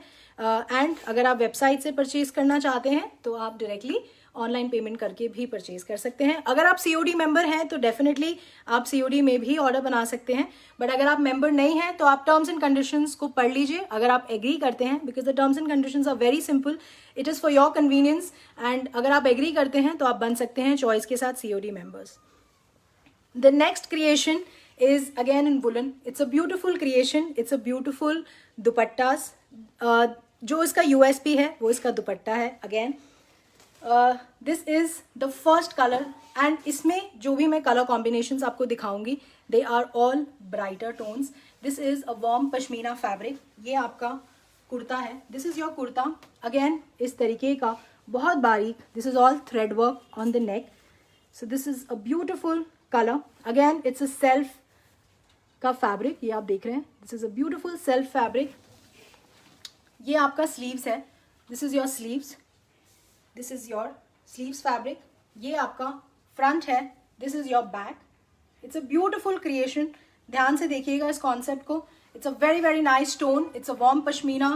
एंड अगर आप वेबसाइट से परचेज करना चाहते हैं तो आप डायरेक्टली ऑनलाइन पेमेंट करके भी परचेज कर सकते हैं. अगर आप COD मेंबर हैं तो डेफिनेटली आप COD में भी ऑर्डर बना सकते हैं. बट अगर आप मेंबर नहीं हैं तो आप टर्म्स एंड कंडीशंस को पढ़ लीजिए. अगर आप एग्री करते हैं, because the terms and conditions are very simple, it is for your convenience. And अगर आप एग्री करते हैं तो आप बन सकते हैं चॉइस के साथ COD members. The next creation is again in woolen. It's a beautiful creation. It's a beautiful dupattas. जो इसका USP है वो इसका दुपट्टा है. Again this is the first color and इसमें जो भी मैं color combinations आपको दिखाऊंगी they are all brighter tones. This is a warm pashmina fabric. ये आपका कुर्ता है. This is your kurta. Again इस तरीके का बहुत बारीक. This is all thread work on the neck. So this is a beautiful color. Again it's a self का फैब्रिक. ये आप देख रहे हैं. This is a beautiful self fabric. ये आपका स्लीव्स है. This is your sleeves. This is your sleeves fabric. ये आपका फ्रंट है. This is your back. It's a beautiful creation. ध्यान से देखिएगा इस कॉन्सेप्ट को. It's a very very nice tone. It's a warm pashmina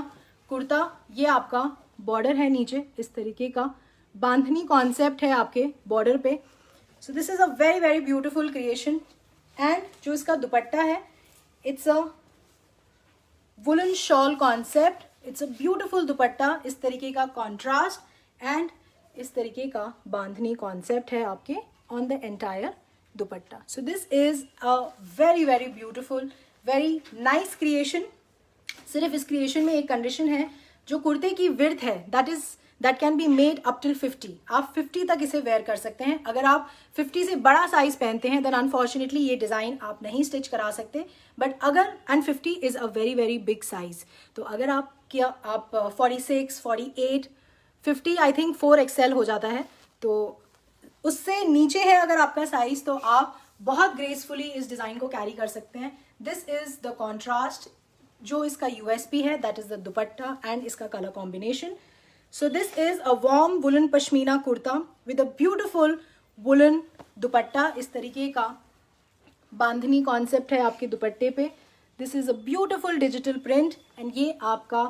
kurta. ये आपका बॉर्डर है नीचे इस तरीके का. बांधनी कॉन्सेप्ट है आपके बॉर्डर पे. सो this is a very very beautiful creation. And जो इसका दुपट्टा है it's a woollen shawl concept. It's a beautiful dupatta. इस तरीके का कॉन्ट्रास्ट एंड इस तरीके का बांधनी कॉन्सेप्ट है आपके on the entire dupatta. So this is a very very beautiful very nice creation. सिर्फ इस क्रिएशन में एक कंडीशन है. जो कुर्ते की विड्थ है that can be made up till 50. आप 50 तक इसे वेयर कर सकते हैं. अगर आप 50 से बड़ा साइज पहनते हैं देन अनफॉर्चुनेटली ये डिज़ाइन आप नहीं स्टिच करा सकते. बट अगर and 50 is a very very big size. तो अगर आप 46, 48, 50 आई थिंक 4XL हो जाता है. तो उससे नीचे है अगर आपका साइज तो आप बहुत ग्रेसफुली इस डिज़ाइन को कैरी कर सकते हैं. This is the contrast. जो इसका USP है that is the dupatta and इसका colour combination. So this is a warm woolen pashmina kurta with a beautiful woolen dupatta. इस तरीके का बांधनी कॉन्सेप्ट है आपके दुपट्टे पे. This is a beautiful digital print and ये आपका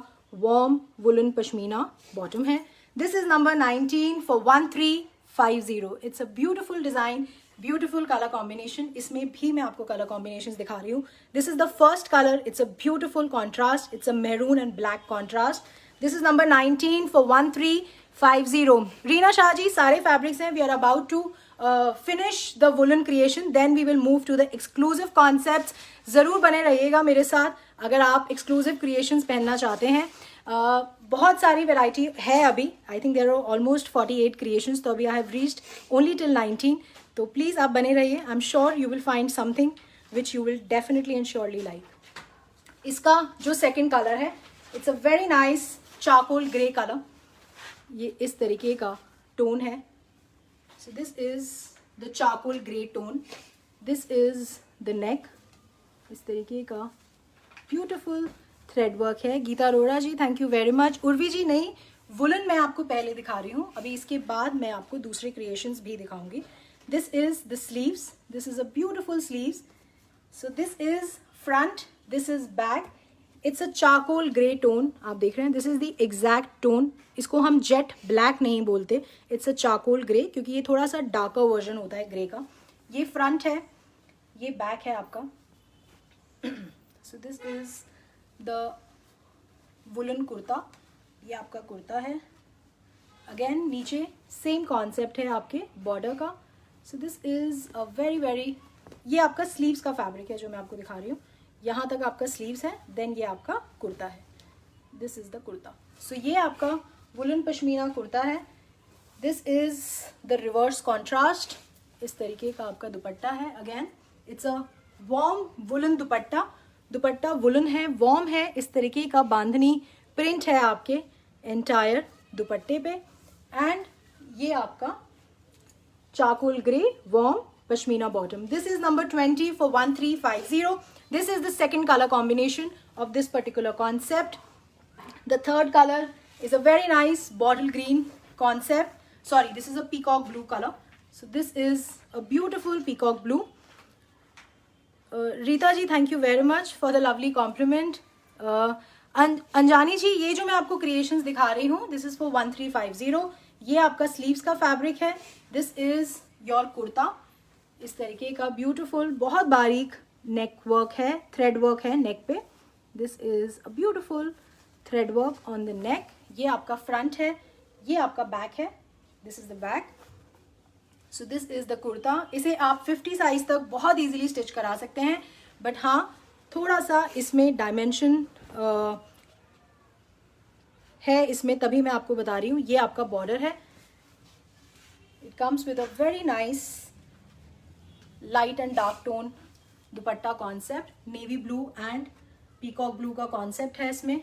warm woolen pashmina bottom है. This is number 19 for 1350. It's a beautiful design, beautiful colour combination, इसमें भी मैं आपको कलर कॉम्बिनेशन दिखा रही हूँ. This is the first colour, it's a beautiful contrast, it's a maroon and black contrast. This is number 19 for 1350. Reena Shah ji, सारे फैब्रिक्स हैं. We are about to finish the woollen creation, then we will move to the exclusive concepts. ज़रूर बने रहिएगा मेरे साथ अगर आप एक्सक्लूसिव क्रिएशंस पहनना चाहते हैं. बहुत सारी वेराइटी है अभी. I think there are almost 48 creations, तो अभी I have reached only till 19. तो प्लीज़ आप बने रहिए. I am sure you will find something which you will definitely and surely like. इसका जो सेकेंड कलर है, it's a very nice charcoal grey colour. ये इस तरीके का टोन है. So this is the charcoal grey tone. This is the neck. इस तरीके का ब्यूटिफुल थ्रेड वर्क है. Geeta Arora ji, thank you very much. Urvi ji, नहीं, वुलन मैं आपको पहले दिखा रही हूँ. अभी इसके बाद मैं आपको दूसरे क्रिएशंस भी दिखाऊंगी. This is the sleeves. This is a beautiful sleeves. So this is front, this is back. It's a charcoal grey tone. आप देख रहे हैं, this is the exact tone. इसको हम जेट ब्लैक नहीं बोलते, इट्स अ चारकोल ग्रे, क्योंकि ये थोड़ा सा डार्कर वर्जन होता है ग्रे का. ये फ्रंट है, ये बैक है आपका. सो this is the woollen kurta. ये आपका कुर्ता है. अगेन नीचे सेम कॉन्सेप्ट है आपके बॉर्डर का. सो this is a very very, ये आपका स्लीव्स का फैब्रिक है जो मैं आपको दिखा रही हूँ. यहाँ तक आपका स्लीव्स है, देन ये आपका कुर्ता है. This is the kurta. So ये आपका वुलन पश्मीना कुर्ता है. This is the reverse contrast. इस तरीके का आपका दुपट्टा है. Again it's a warm woollen dupatta. Dupatta woollen है, वॉर्म है. इस तरीके का बांधनी प्रिंट है आपके एंटायर दुपट्टे पे. एंड ये आपका charcoal grey warm pashmina bottom. This is number 20 for 1350. This is the second color combination of this particular concept. The third color is a very nice bottle green concept. Sorry, this is a peacock blue color. So this is a beautiful peacock blue. Rita ji, thank you very much for the lovely compliment. अंजानी जी, ये जो मैं आपको क्रिएशंस दिखा रही हूँ, दिस इज फॉर 1350. ये आपका स्लीव्स का फैब्रिक है. This is your kurta. इस तरीके का ब्यूटीफुल, बहुत बारीक नेक वर्क है, थ्रेड वर्क है नेक पे. This is a beautiful thread work on the नेक. ये आपका फ्रंट है, ये आपका बैक है. This is the back. So this is the kurta. इसे आप 50 साइज तक बहुत इजीली स्टिच करा सकते हैं. बट हाँ, थोड़ा सा इसमें डायमेंशन है इसमें, तभी मैं आपको बता रही हूँ. ये आपका बॉर्डर है. It comes with a very nice light and dark tone dupatta concept. Navy blue and peacock blue का कॉन्सेप्ट है इसमें.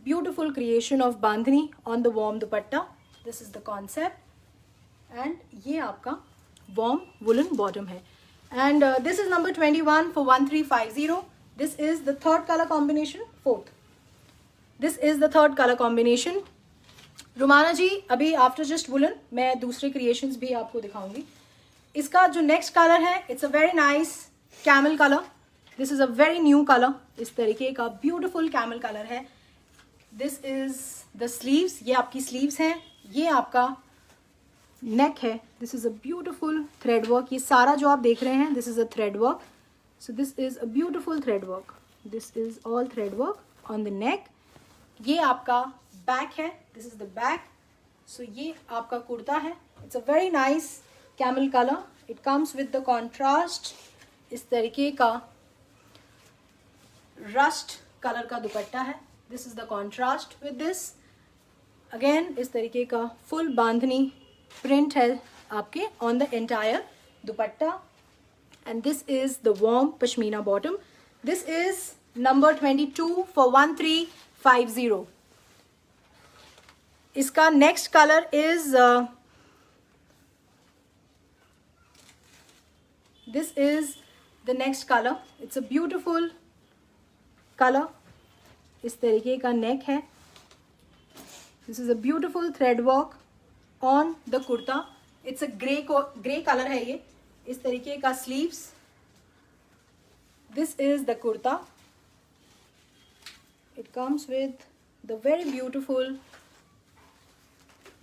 Beautiful creation of bandhani on the warm dupatta. This is the concept. And ये आपका वॉर्म वुलन बॉटम है. And this is number 21 for 1350. This is the third colour combination. Fourth, this is the third colour combination. Rumana ji, अभी आफ्टर जस्ट वुलन मैं दूसरे क्रिएशंस भी आपको दिखाऊंगी. इसका जो नेक्स्ट कलर है, it's a very nice camel colour. This is a very new colour. इस तरीके का ब्यूटिफुल कैमल कलर है. This is the sleeves. ये आपकी स्लीव्स हैं. ये आपका नेक है. This is a beautiful thread work. ये सारा जो आप देख रहे हैं, this is a thread work. So this is a beautiful thread work. This is all thread work on the नेक. ये आपका बैक है. This is the back. So ये आपका कुर्ता है. It's a very nice camel colour. It comes with the contrast. इस तरीके का रस्ट कलर का दुपट्टा है. This is the contrast with this. Again इस तरीके का फुल बांधनी प्रिंट है आपके on the entire dupatta. And this is the warm pashmina bottom. This is number 22 for 1350. इसका next colour is this is the next color. It's a beautiful color. इस तरीके का नेक है. This is a beautiful thread work on the kurta. It's a grey color है ये. इस तरीके का sleeves. This is the kurta. It comes with the very beautiful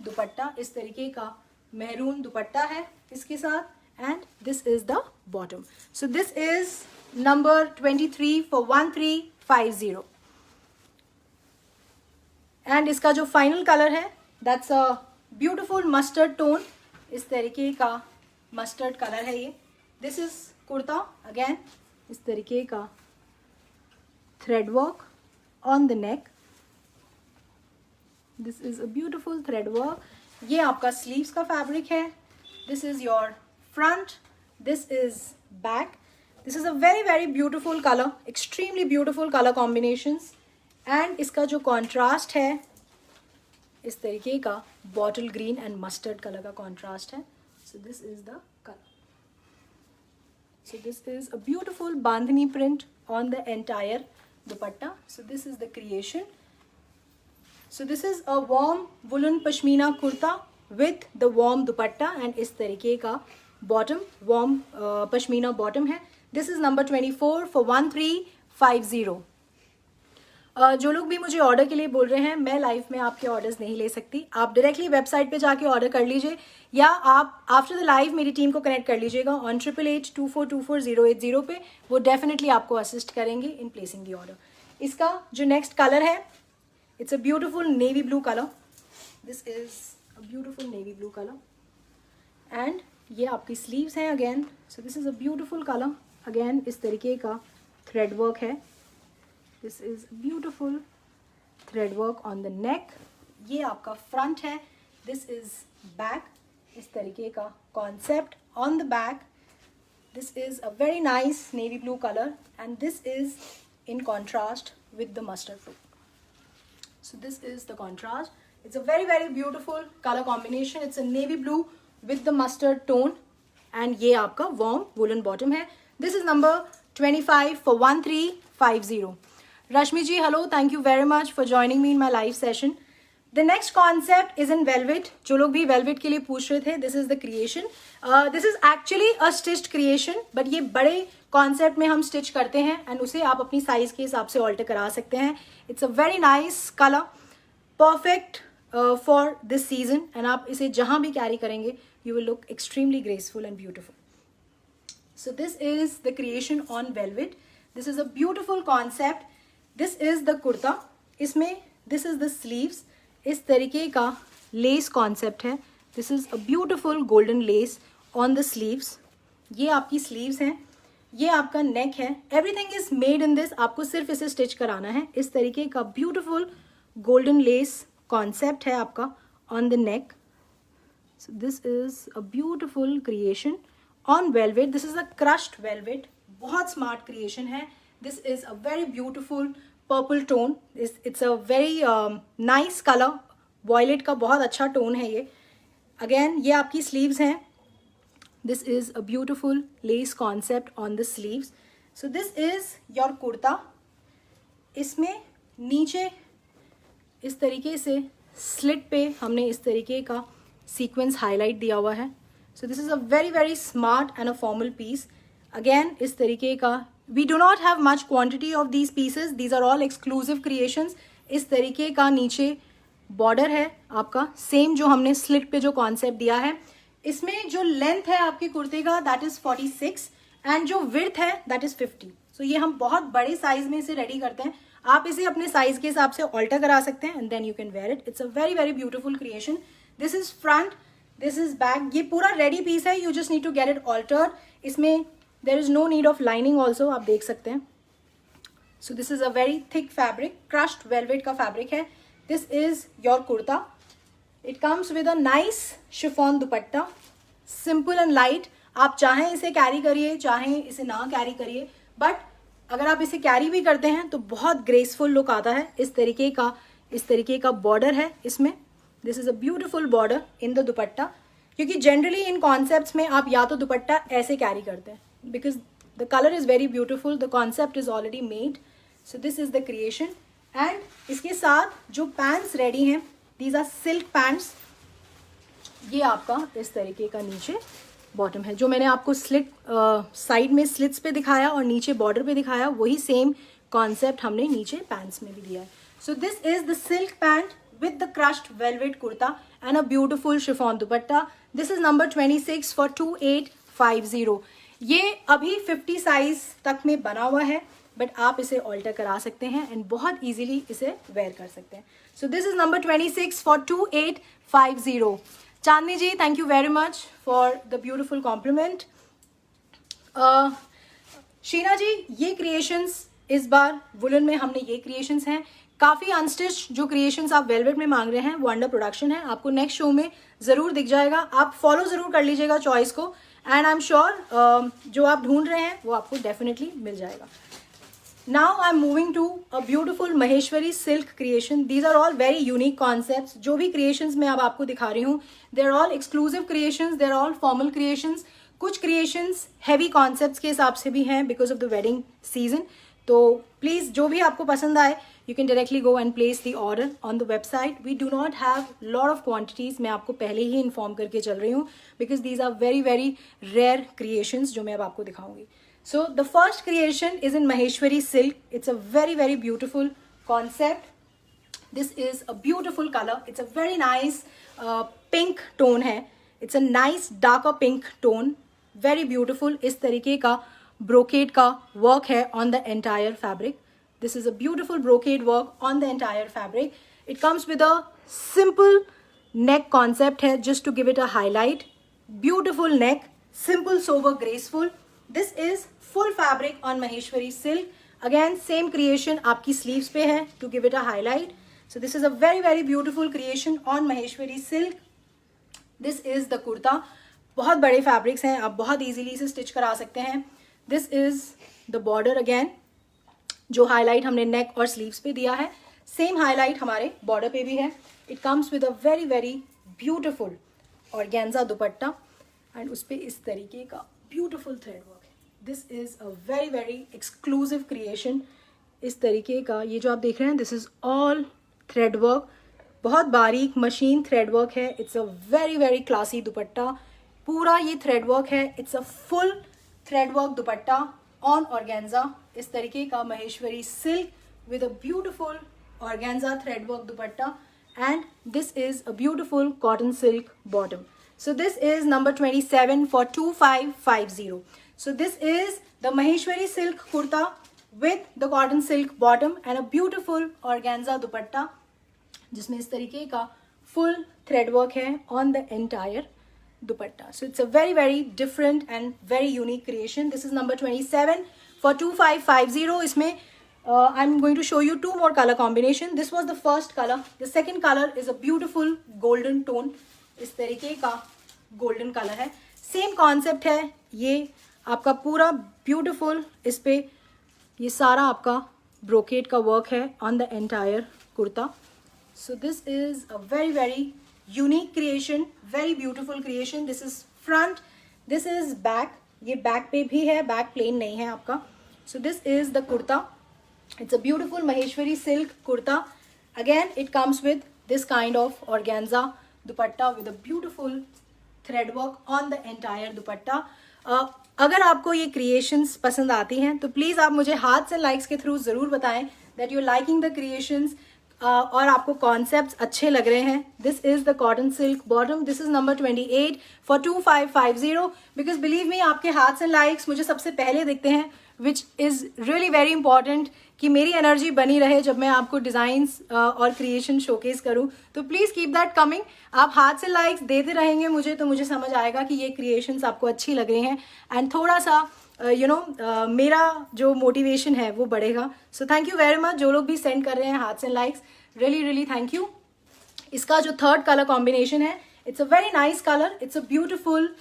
दुपट्टा. इस तरीके का मेहरून दुपट्टा है इसके साथ. and this is the bottom. So this is number 23 for 1350. And इसका जो फाइनल कलर है that's a beautiful mustard tone. इस तरीके का मस्टर्ड कलर है ये. This is kurta. अगेन इस तरीके का thread work on the neck. This is a beautiful thread work. ये आपका स्लीव्स का फैब्रिक है. This is your front. This is back. This is a very very beautiful colour. Extremely beautiful colour combinations. And इसका जो कॉन्ट्रास्ट है इस तरीके का bottle green and mustard colour का कॉन्ट्रास्ट है. So this is the colour. So this is a beautiful bandhani print on the entire dupatta. So this is the creation. So this is a warm woollen pashmina kurta with the warm dupatta and इस तरीके का बॉटम वार्म पश्मीना बॉटम है. This is number 24 for 1350. जो लोग भी मुझे ऑर्डर के लिए बोल रहे हैं, मैं लाइव में आपके ऑर्डर्स नहीं ले सकती. आप डायरेक्टली वेबसाइट पे जाके ऑर्डर कर लीजिए या आप आफ्टर द लाइव मेरी टीम को कनेक्ट कर लीजिएगा ऑन 8882424080 पे. वो डेफिनेटली आपको असिस्ट करेंगे इन प्लेसिंग द ऑर्डर. इसका जो नेक्स्ट कलर है it's a beautiful navy blue colour. This is a beautiful navy blue colour and ये आपकी स्लीव्स हैं again. So this is a beautiful colour. Again इस तरीके का थ्रेड वर्क है. This is beautiful thread work on the नेक. ये आपका फ्रंट है. This is back. इस तरीके का concept on the back. This is a very nice navy blue colour and this is in contrast with the mustard blue. So this is the contrast. It's a very very beautiful colour combination. It's a navy blue with the mustard tone and ये आपका वार्म वुलन बॉटम है. This is number 25 for 1350. Rashmi ji, hello. Thank you very much for joining me in my live session. The next concept is in velvet. जो लोग भी velvet के लिए पूछ रहे थे, this is the creation. This is actually a stitched creation, but ये बड़े concept में हम stitch करते हैं and उसे आप अपनी size के हिसाब से alter करा सकते हैं. It's a very nice color, perfect for this season and आप इसे जहाँ भी carry करेंगे, you will look extremely graceful and beautiful. So this is the creation on velvet. This is a beautiful concept. This is the kurta. इसमें दिस इज़ द स्लीव्स. इस तरीके का लेस कॉन्सेप्ट है. This is a beautiful golden less on the sleeves. ये आपकी स्लीव्स हैं. ये आपका नेक है. Everything is made in this. आपको सिर्फ इसे स्टिच कराना है. इस तरीके का ब्यूटिफुल गोल्डन लेस कॉन्सेप्ट है आपका on the neck. So this is a beautiful creation on velvet. This is a crushed velvet. बहुत स्मार्ट क्रिएशन है. This is a very beautiful purple tone. It's a very nice color. Violet का बहुत अच्छा tone है ये. Again ये आपकी sleeves हैं. This is a beautiful lace concept on the sleeves. So this is your kurta. इसमें नीचे इस तरीके से slit पे हमने इस तरीके का sequence highlight दिया हुआ है. So this is a very very smart and a formal piece. Again इस तरीके का We do not have much quantity of these pieces. These are all exclusive creations. इस तरीके का नीचे बॉर्डर है आपका. सेम जो हमने स्लिट पे जो कॉन्सेप्ट दिया है. इसमें जो लेंथ है आपकी कुर्ते का दैट इज 46 एंड जो विड्थ है दैट इज 50. सो ये हम बहुत बड़े साइज में इसे रेडी करते हैं. आप इसे अपने साइज के हिसाब से ऑल्टर करा सकते हैं and then you can wear it. It's a very very beautiful creation. This is front. This is back. ये पूरा रेडी पीस है. You just need to get it altered. इसमें there is no need of lining also. आप देख सकते हैं. So this is a very thick fabric. Crushed velvet का fabric है. This is your kurta. It comes with a nice chiffon dupatta. Simple and light. आप चाहें इसे कैरी करिए, चाहें इसे ना कैरी करिए, बट अगर आप इसे कैरी भी करते हैं तो बहुत ग्रेसफुल लुक आता है. इस तरीके का बॉर्डर है इसमें. This is a beautiful border in the दुपट्टा. क्योंकि जनरली इन कॉन्सेप्ट्स में आप या तो दुपट्टा ऐसे कैरी करते हैं because the color is very beautiful, the concept is already made. So this is the creation. And इसके साथ जो pants ready हैं, these are silk pants. ये आपका इस तरीके का नीचे बॉटम है. जो मैंने आपको स्लिट साइड में स्लिट्स पे दिखाया और नीचे बॉर्डर पे दिखाया, वही सेम कॉन्सेप्ट हमने नीचे पैंट्स में भी दिया है. So this is the silk pant with the crushed velvet kurta and a beautiful chiffon dupatta. This is number 26 for 2550। ये अभी 50 साइज तक में बना हुआ है, बट आप इसे ऑल्टर करा सकते हैं एंड बहुत इजीली इसे वेयर कर सकते हैं। So this is number 26 for 2850। Chandni ji, thank you very much for the beautiful compliment. Sheena ji, ये क्रिएशंस इस बार वुलन में हमने ये क्रिएशंस हैं। काफ़ी अनस्टिच जो क्रिएशंस आप वेलवेट में मांग रहे हैं वो अंडर प्रोडक्शन है, आपको नेक्स्ट शो में ज़रूर दिख जाएगा। आप फॉलो ज़रूर कर लीजिएगा चॉइस को एंड आई एम श्योर जो आप ढूंढ रहे हैं वो आपको डेफिनेटली मिल जाएगा। Now I am moving to a beautiful Maheshwari silk creation. These are all very unique concepts. जो भी क्रिएशंस मैं अब आपको दिखा रही हूँ, they are all exclusive creations, they are all formal creations. कुछ क्रिएशंस हैवी कॉन्सेप्ट्स के हिसाब से भी हैं because of the wedding season. तो प्लीज़ जो भी आपको पसंद आए, you can directly go and place the order on the website. We do not have lot of quantities, मैं आपको पहले ही इन्फॉर्म करके चल रही हूँ because these are very very rare creations जो मैं अब आपको दिखाऊंगी। So the first creation is in Maheshwari silk. It's a very very beautiful concept. This is a beautiful color. It's a very nice pink tone है. It's a nice darker pink tone. Very beautiful. इस तरीके का brocade का work है on the entire fabric. This is a beautiful brocade work on the entire fabric. It comes with a simple neck concept है, just to give it a highlight. Beautiful neck, simple, sober, graceful. This is full fabric on Maheshwari silk. Again same creation आपकी sleeves पे है to give it a highlight. So this is a very very beautiful creation on Maheshwari silk. This is the kurta. बहुत बड़े fabrics हैं, आप बहुत easily इसे stitch करा सकते हैं. This is the border again, जो highlight हमने neck और sleeves पे दिया है, same highlight हमारे border पे भी है. It comes with a very very beautiful organza dupatta and उस पे इस तरीके का beautiful thread work. This is a very very exclusive creation. इस तरीके का ये जो आप देख रहे हैं, this is all thread work. बहुत बारीक मशीन थ्रेड वर्क है. It's a very very classy दुपट्टा. पूरा ये थ्रेड वर्क है. It's a full thread work dupatta on organza. इस तरीके का Maheshwari silk with a beautiful organza thread work dupatta, and this is a beautiful cotton silk bottom. So this is number 27 for 2550. So this is the Maheshwari silk kurta with the cotton silk bottom and a beautiful organza dupatta, जिसमें इस तरीके का full thread work है on the entire dupatta. So it's a very very different and very unique creation. This is number 27 for 2550. इसमें I'm going to show you two more color combination. This was the first color. The second color is a beautiful golden tone. इस तरीके का गोल्डन कलर है. सेम कॉन्सेप्ट है. ये आपका पूरा ब्यूटीफुल, इस पे ये सारा आपका ब्रोकेड का वर्क है on the entire kurta. So this is a very very unique creation, very beautiful creation. This is front, this is back. ये बैक पे भी है, बैक प्लेन नहीं है आपका. सो this is the kurta. It's a beautiful Maheshwari silk kurta. Again it comes with this kind of organza dupatta with a beautiful thread work on the entire दुपट्टा. अगर आपको ये क्रिएशंस पसंद आती हैं तो प्लीज़ आप मुझे हार्ट्स एंड लाइक्स के थ्रू ज़रूर बताएं that you liking the creations और आपको कॉन्सेप्ट्स अच्छे लग रहे हैं. This is the cotton silk bottom. This is number 28 for 2550. Because believe me, आपके हार्ट्स एंड लाइक्स मुझे सबसे पहले दिखते हैं, which is really very important कि मेरी एनर्जी बनी रहे जब मैं आपको डिज़ाइंस और क्रिएशन शोकेस करूं. तो प्लीज़ कीप दैट कमिंग. आप हाथ से लाइक्स देते रहेंगे मुझे, तो मुझे समझ आएगा कि ये क्रिएशंस आपको अच्छी लग रही हैं एंड थोड़ा सा मेरा जो मोटिवेशन है वो बढ़ेगा. सो थैंक यू वेरी मच जो लोग भी सेंड कर रहे हैं हाथ से likes. Really really thank you. इसका जो थर्ड कलर कॉम्बिनेशन है, it's a very nice colour. It's a beautiful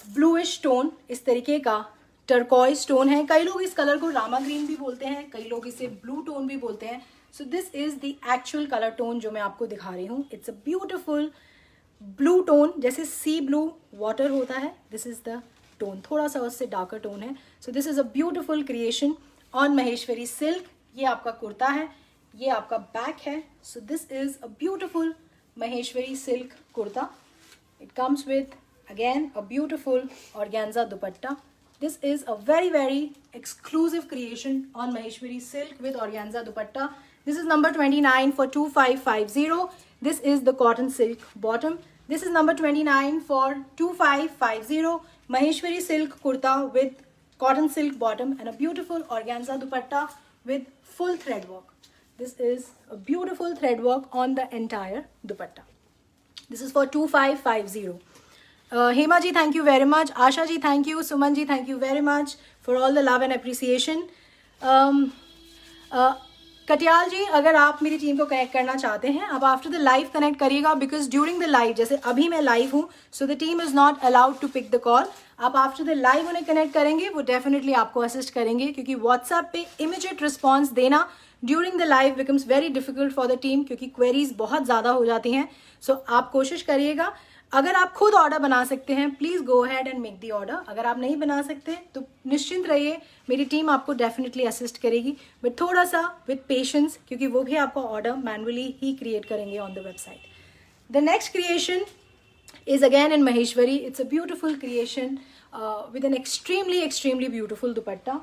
bluish tone. इस तरीके का टर्कॉइज टोन है. कई लोग इस कलर को रामा ग्रीन भी बोलते हैं, कई लोग इसे ब्लू टोन भी बोलते हैं. So this is the actual colour tone जो मैं आपको दिखा रही हूँ. It's a beautiful blue tone, जैसे सी ब्लू वाटर होता है, दिस इज द टोन. थोड़ा सा उससे डार्कर टोन है. So this is a beautiful creation on Maheshwari silk. ये आपका कुर्ता है, ये आपका बैक है. So this is a beautiful Maheshwari silk kurta. It comes with again a beautiful organza dupatta. This is a very very exclusive creation on Maheshwari silk with organza dupatta. This is number 29 for 2550. This is the cotton silk bottom. This is number 29 for 2550. Maheshwari silk kurta with cotton silk bottom and a beautiful organza dupatta with full thread work. This is a beautiful thread work on the entire dupatta. This is for 2550. Hema ji, thank you very much. Asha ji, thank you. Suman ji, thank you very much for all the love and appreciation. Katiyal ji, अगर आप मेरी टीम को कनेक्ट करना चाहते हैं, आप आफ्टर द लाइव कनेक्ट करिएगा, बिकॉज ड्यूरिंग द लाइव, जैसे अभी मैं लाइव हूँ, so the team is not allowed to pick the call. आप आफ्टर द लाइव उन्हें कनेक्ट करेंगे, वो डेफिनेटली आपको असिस्ट करेंगे, क्योंकि व्हाट्सएप पे इमीडिएट रिस्पॉन्स देना during the live becomes very difficult for the team, क्योंकि क्वेरीज बहुत ज़्यादा हो जाती हैं. सो आप कोशिश करिएगा, अगर आप खुद ऑर्डर बना सकते हैं, please go ahead and make the order. अगर आप नहीं बना सकते तो निश्चिंत रहिए, मेरी टीम आपको डेफिनेटली असिस्ट करेगी, बट थोड़ा सा विद पेशेंस, क्योंकि वो भी आपको ऑर्डर मैनुअली ही क्रिएट करेंगे on the website. The next creation is again in Maheshwari. It's a beautiful creation with an extremely beautiful dupatta.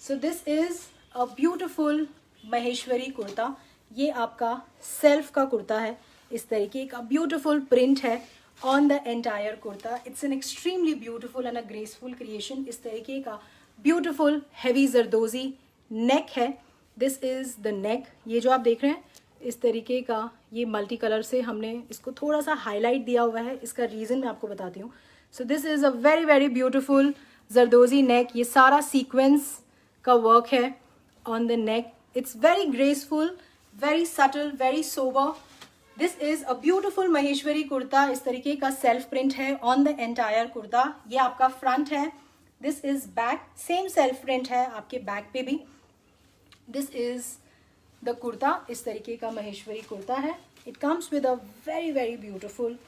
So this is a beautiful Maheshwari kurta. ये आपका सेल्फ का कुर्ता है, इस तरीके का ब्यूटिफुल प्रिंट है on the entire kurta. It's an extremely beautiful and a graceful creation. इस तरीके का ब्यूटिफुल हैवी जरदोजी नेक है. दिस इज द नेक. ये जो आप देख रहे हैं इस तरीके का, ये मल्टी कलर से हमने इसको थोड़ा सा हाईलाइट दिया हुआ है. इसका रीज़न मैं आपको बताती हूँ. So this is a very beautiful zardozi neck. ये सारा सीक्वेंस का वर्क है on the neck. It's very graceful, very subtle, very sober. This is a beautiful Maheshwari kurta. इस तरीके का सेल्फ प्रिंट है ऑन द एंटायर कुर्ता. ये आपका फ्रंट है. This is back, same self print है आपके बैक पे भी. This is the kurta. इस तरीके का महेश्वरी कुर्ता है. It comes with a very beautiful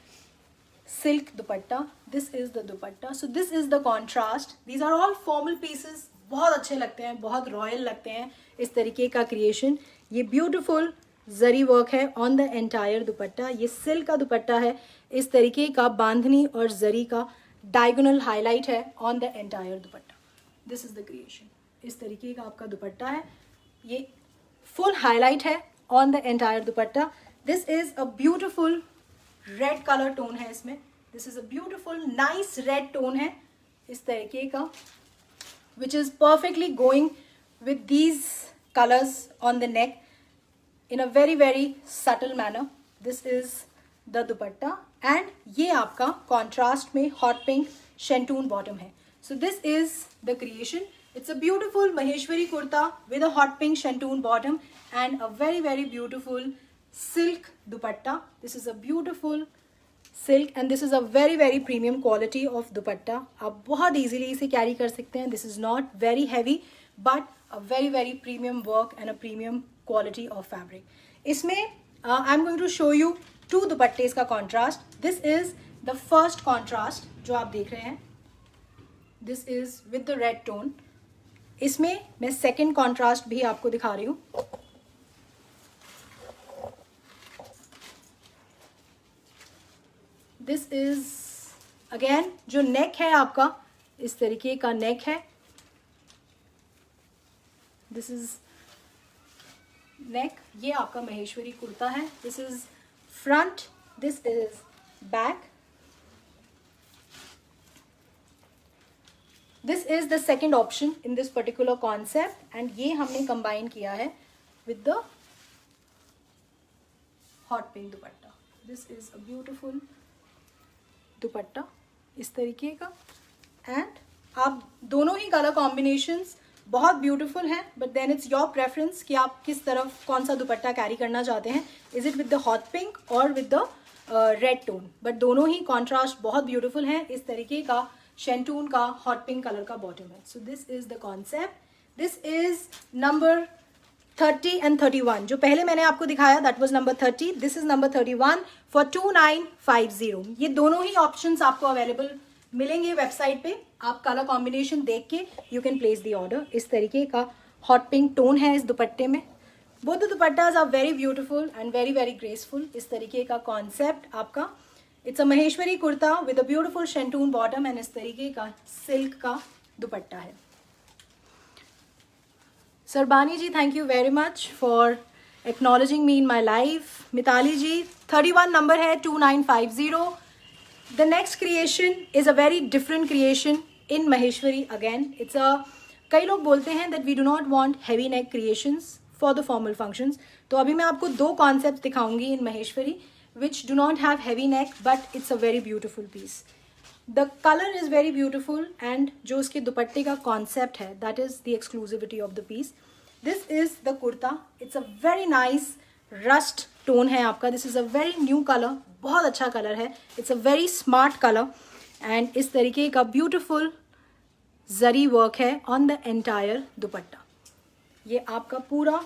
silk dupatta. This is the dupatta. So this is the contrast. These are all formal pieces. बहुत अच्छे लगते हैं, बहुत रॉयल लगते हैं इस तरीके का क्रिएशन. ये ब्यूटिफुल जरी वर्क है ऑन द एंटायर दुपट्टा. ये सिल्क का दुपट्टा है. इस तरीके का बांधनी और जरी का डायगोनल हाईलाइट है on the entire dupatta. This is the creation. इस तरीके का आपका दुपट्टा है. ये फुल हाईलाइट है on the entire dupatta. This is a beautiful red colour tone है इसमें. This is a beautiful nice red tone है इस तरीके का, which is perfectly going with these colours on the neck in a very subtle manner. This is the dupatta and ये आपका contrast में hot pink shantoon bottom है. So this is the creation. It's a beautiful Maheshwari kurta with a hot pink shantoon bottom and a very beautiful silk dupatta. This is a beautiful silk and this is a very premium quality of dupatta. आप बहुत easily इसे carry कर सकते हैं. This is not very heavy but a very premium work and a premium quality of fabric. इसमें I'm going to show you two दुपट्टे का contrast. This is the first contrast जो आप देख रहे हैं. This is with the red tone. इसमें मैं second contrast भी आपको दिखा रही हूँ. This is again जो neck है आपका, इस तरीके का neck है. This is neck. ये आपका महेश्वरी कुर्ता है. This is front, this is back. This is the second option in this particular concept and ये हमने कंबाइन किया है with the hot pink dupatta. This is a beautiful dupatta इस तरीके का. एंड आप दोनों ही कलर कॉम्बिनेशंस बहुत ब्यूटीफुल है, but then it's your preference कि आप किस तरफ कौन सा दुपट्टा कैरी करना चाहते हैं. Is it with the hot pink और with the red tone. But दोनों ही कॉन्ट्रास्ट बहुत ब्यूटीफुल है. इस तरीके का शेंटून का हॉट पिंक कलर का बॉटम है. So this is the concept. This is number 30 and 31. जो पहले मैंने आपको दिखाया that was number 30. This is number 31 for 2950. ये दोनों ही ऑप्शंस आपको अवेलेबल मिलेंगे वेबसाइट पे. आप कलर कॉम्बिनेशन देख के you can place the order. इस तरीके का हॉट पिंक टोन है इस दुपट्टे में. Both the dupattas are very beautiful and very graceful. इस तरीके का कॉन्सेप्ट आपका. It's a Maheshwari kurta with a beautiful shantoon bottom and इस तरीके का सिल्क का दुपट्टा है. Sarbani ji, thank you very much for acknowledging me in my life. Mitali ji, 31 number है 2950. The next creation is a very different creation in Maheshwari again. It's a, कई लोग बोलते हैं that we do not want heavy neck creations for the formal functions. तो अभी मैं आपको दो concepts दिखाऊंगी in Maheshwari which do not have heavy neck but it's a very beautiful piece. The color is very beautiful and जो उसके दुपट्टे का concept है that is the exclusivity of the piece. This is the kurta. It's a very nice rust tone है आपका. This is a very new color. बहुत अच्छा कलर है. It's a very smart color and इस तरीके का beautiful जरी वर्क है ऑन द एंटायर दुपट्टा. ये आपका पूरा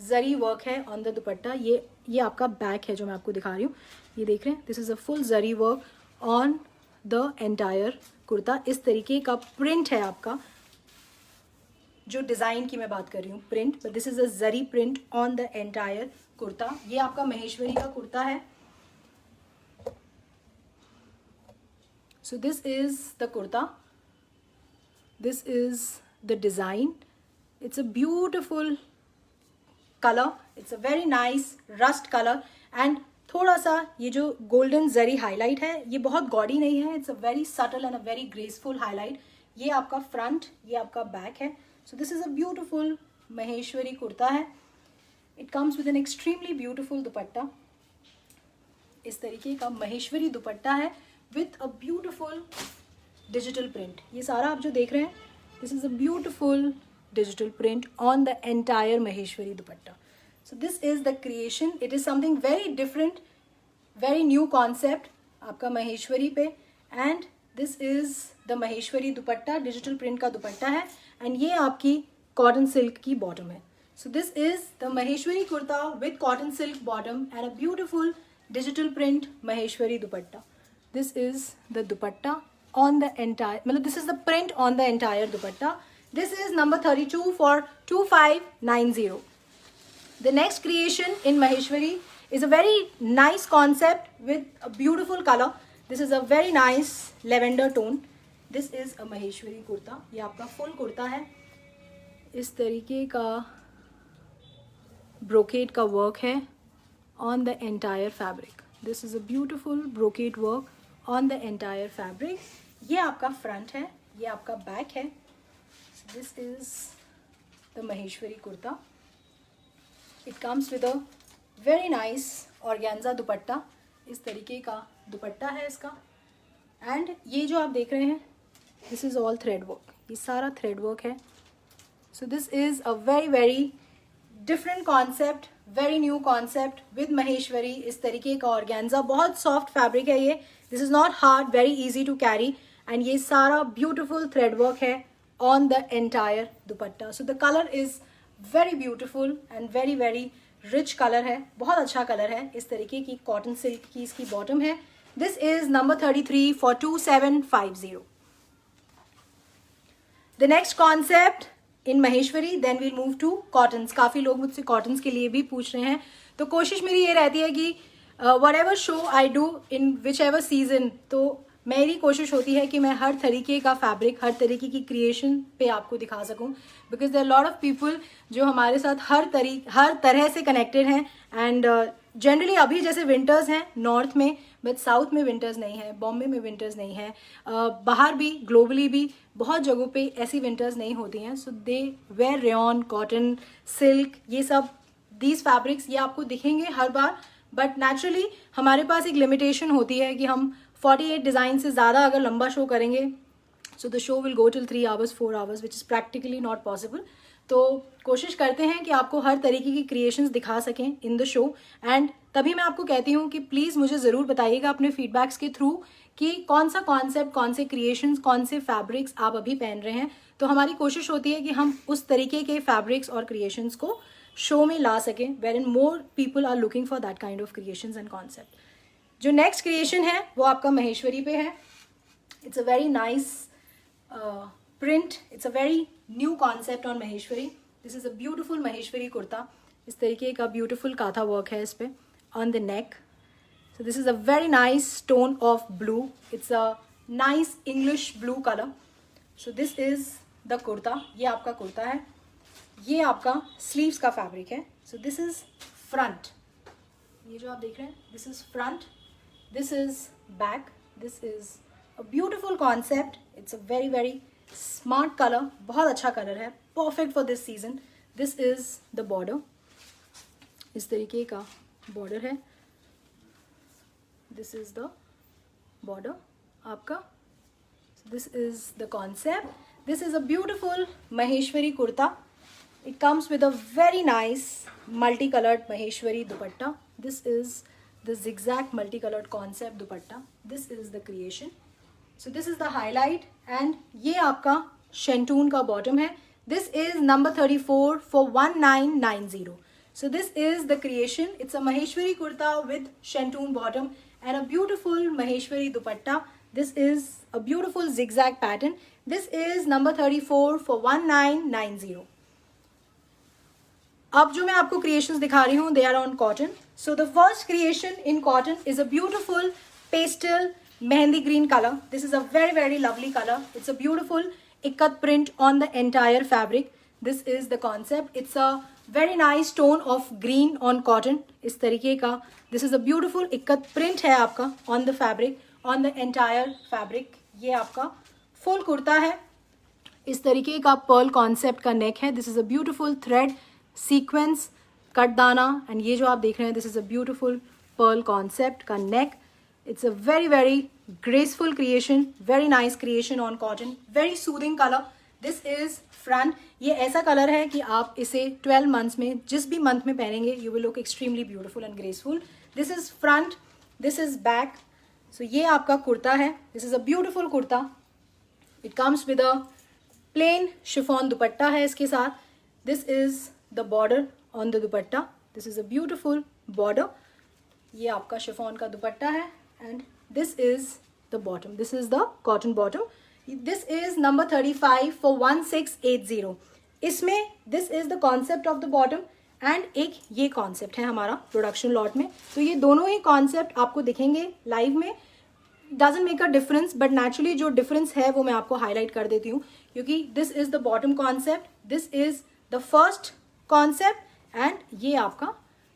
जरी वर्क है ऑन द दुपट्टा. ये आपका बैक है जो मैं आपको दिखा रही हूँ. ये देख रहे हैं, this is a full zari work on the entire kurta. इस तरीके का प्रिंट है आपका. जो डिज़ाइन की मैं बात कर रही हूँ print, but this is a zari print on the entire kurta. ये आपका महेश्वरी का कुर्ता है. So this is the kurta. This is the design. It's a beautiful color. It's a very nice rust color and थोड़ा सा ये जो golden जरी highlight है ये बहुत गॉडी नहीं है. It's a very subtle and a very graceful highlight. ये आपका front, ये आपका back है. So this is a beautiful Maheshwari kurta है. It comes with an extremely beautiful दुपट्टा. इस तरीके का महेश्वरी दुपट्टा है with a beautiful digital print. ये सारा आप जो देख रहे हैं this is a beautiful digital print on the entire Maheshwari dupatta. So this is the creation. It is something very different, very new concept आपका महेश्वरी पे. And this is the Maheshwari dupatta. Digital print का दुपट्टा है एंड ये आपकी कॉटन सिल्क की बॉटम है. So this is the Maheshwari kurta with cotton silk bottom and a beautiful digital print Maheshwari dupatta. This is the dupatta on the entire, मतलब this is the print on the entire dupatta. This is number 32 for 2590. The next creation in Maheshwari is a very nice concept with a beautiful color. This is a very nice lavender tone. This is a Maheshwari kurta. ये आपका full kurta है. इस तरीके का brocade का work है on the entire fabric. This is a beautiful brocade work on the entire fabric. ये आपका फ्रंट है, ये आपका बैक है. This is the Maheshwari kurta. It comes with a very nice organza दुपट्टा. इस तरीके का दुपट्टा है इसका. एंड ये जो आप देख रहे हैं this is all thread work. ये सारा थ्रेड वर्क है. So this is a very very different concept, very new concept with Maheshwari. इस तरीके का ऑर्गेन्जा, बहुत सॉफ्ट फैब्रिक है ये. This is not hard, very easy to carry. And ये सारा ब्यूटिफुल थ्रेड वर्क है on the entire dupatta. So the colour is very beautiful and very very rich colour है. बहुत अच्छा कलर है. इस तरीके की कॉटन सिल्क की इसकी बॉटम है. This is number 33 for 2750. The next concept in Maheshwari, then we'll move to cottons. काफ़ी लोग मुझसे कॉटन्स के लिए भी पूछ रहे हैं. तो कोशिश मेरी ये रहती है कि whatever show I do in whichever season, तो मेरी कोशिश होती है कि मैं हर तरीके का फैब्रिक, हर तरीके की क्रिएशन पे आपको दिखा सकूं. Because there lot of people जो हमारे साथ हर तरह से कनेक्टेड हैं. एंड जनरली अभी जैसे विंटर्स हैं नॉर्थ में, बट साउथ में विंटर्स नहीं है, बॉम्बे में विंटर्स नहीं है, बाहर भी ग्लोबली भी बहुत जगहों पे ऐसी विंटर्स नहीं होती हैं. सो दे वेयर रेयॉन, कॉटन, सिल्क, ये सब दीज फैब्रिक्स ये आपको दिखेंगे हर बार. बट नेचुरली हमारे पास एक लिमिटेशन होती है कि हम 48 डिज़ाइन से ज़्यादा अगर लंबा शो करेंगे so the show will go till 3 hours 4 hours which is practically not possible. तो कोशिश करते हैं कि आपको हर तरीके की क्रिएशंस दिखा सकें इन द शो. एंड तभी मैं आपको कहती हूँ कि प्लीज़ मुझे ज़रूर बताइएगा अपने फीडबैक्स के थ्रू कि कौन सा कॉन्सेप्ट, कौन से क्रिएशंस, कौन से फैब्रिक्स आप अभी पहन रहे हैं. तो हमारी कोशिश होती है कि हम उस तरीके के फैब्रिक्स और क्रिएशंस को शो में ला सकें wherein more people are looking for that kind of creations and concept. जो नेक्स्ट क्रिएशन है वो आपका महेश्वरी पे है. It's a very nice print. It's a very new concept on Maheshwari. This is a beautiful Maheshwari kurta. इस तरीके का ब्यूटिफुल काथा वर्क है इस पे on the neck. So this is a very nice tone of blue. It's a nice English blue colour. So this is the kurta. ये आपका कुर्ता है. ये आपका स्लीव्स का फैब्रिक है. So this is front. ये जो आप देख रहे हैं this is front. This is back. This is a beautiful concept. It's a very very smart color. बहुत अच्छा कलर है, perfect for this season. This is the border. इस तरीके का border है. This is the border आपका. So this is the concept. This is a beautiful Maheshwari kurta. It comes with a very nice multicolored Maheshwari dupatta. This is the zigzag multicolored concept dupatta. This is the creation. So this is the highlight and ये आपका shantoon का bottom है. This is number 34 for 1990. So this is the creation. It's a Maheshwari kurta with shantoon bottom and a beautiful Maheshwari dupatta. This is a beautiful zigzag pattern. This is number 34 for 1990. अब जो मैं आपको क्रिएशंस दिखा रही हूँ, they are on cotton. So the first creation in cotton is a beautiful pastel mehndi green colour. This is a very very lovely colour. It's a beautiful ikat print on the entire fabric. This is the concept. It's a very nice tone of green on cotton. इस तरीके का this is a beautiful ikat print है आपका on the fabric, on the entire fabric. ये आपका फुल कुर्ता है. इस तरीके का पर्ल कॉन्सेप्ट का नेक है. This is a beautiful thread sequence katdana and ये जो आप देख रहे हैं, this is a beautiful pearl concept का neck. It's a very very graceful creation, very nice creation on cotton, very soothing colour. This is front. ये ऐसा कलर है कि आप इसे 12 मंथ्स में जिस भी मंथ में पहनेंगे you will look extremely beautiful and graceful. This is front, this is back. So ये आपका कुर्ता है. This is a beautiful kurta. It comes with a plain chiffon dupatta है इसके साथ. This is the border on the dupatta. This is a beautiful border. ये आपका शिफॉन का दुपट्टा है and this is the bottom. This is the cotton bottom. This is number 35 for 1680. इसमें this is the concept of the bottom and एक ये concept है हमारा प्रोडक्शन लॉट में. तो ये दोनों ही concept आपको दिखेंगे लाइव में. doesn't make a difference but naturally जो difference है वो मैं आपको हाईलाइट कर देती हूँ क्योंकि this is the bottom concept, this is the first concept and ये आपका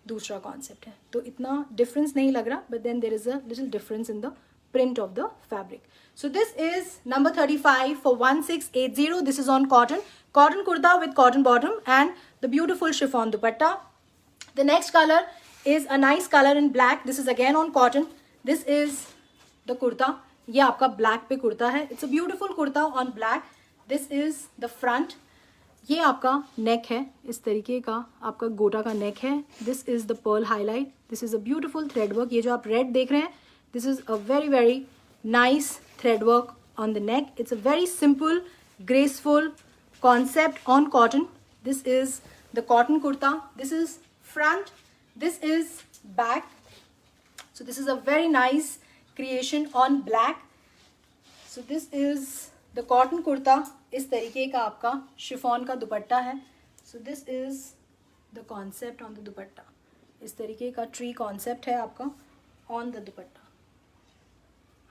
दूसरा कॉन्सेप्ट है. तो इतना डिफरेंस नहीं लग रहा but then there is a little difference in the print of the fabric. So this is number 35 for 1680. This is on cotton, cotton kurta with cotton bottom and the beautiful chiffon dupatta. The next colour is a nice colour in black. This is again on cotton. This is the kurta. ये आपका ब्लैक पे कुर्ता है. It's a beautiful kurta on black. This is the front. ये आपका नेक है, इस तरीके का आपका गोटा का नेक है. This is the pearl highlight. This is a beautiful thread work. ये जो आप रेड देख रहे हैं, this is a very very nice thread work on the neck. It's a very simple graceful concept on cotton. This is the cotton kurta. This is front, this is back. So this is a very nice creation on black. So this is the cotton kurta. इस तरीके का आपका शिफॉन का दुपट्टा है. So this is the concept on the dupatta. इस तरीके का ट्री कॉन्सेप्ट है आपका on the dupatta.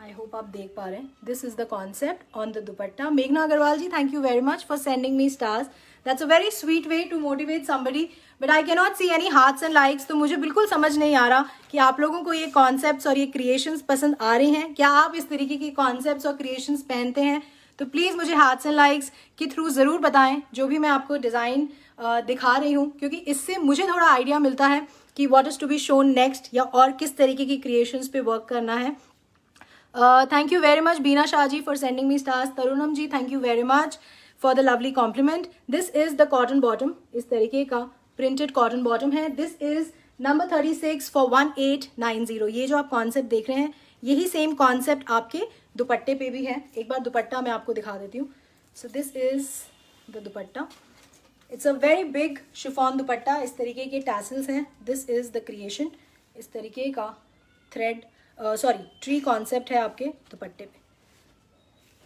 I hope आप देख पा रहे हैं. This is the concept on the dupatta. मेघना Agarwal ji, thank you very much for sending me stars. That's a very sweet way to motivate somebody but I can not see any hearts and likes. तो मुझे बिल्कुल समझ नहीं आ रहा कि आप लोगों को ये कॉन्सेप्ट्स और ये क्रिएशंस पसंद आ रहे हैं. क्या आप इस तरीके के कॉन्सेप्ट्स और क्रिएशंस पहनते हैं? तो प्लीज़ मुझे हार्ट्स एंड लाइक्स के थ्रू ज़रूर बताएं जो भी मैं आपको डिज़ाइन दिखा रही हूँ, क्योंकि इससे मुझे थोड़ा आइडिया मिलता है कि what is to be shown next या और किस तरीके की क्रिएशंस पे वर्क करना है. Thank you very much Beena Shah ji for sending me stars. Tarannum ji, thank you very much for the lovely compliment. This is the cotton bottom. इस तरीके का प्रिंटेड कॉटन बॉटम है. This is number 36 for 1890. ये जो आप कॉन्सेप्ट देख रहे हैं, यही सेम कॉन्सेप्ट आपके दुपट्टे पे भी है. एक बार दुपट्टा मैं आपको दिखा देती हूँ. So this is the dupatta. It's a very big chiffon dupatta. इस तरीके के टैसल्स हैं. This is the creation. इस तरीके का थ्रेड ट्री कॉन्सेप्ट है आपके दुपट्टे पे.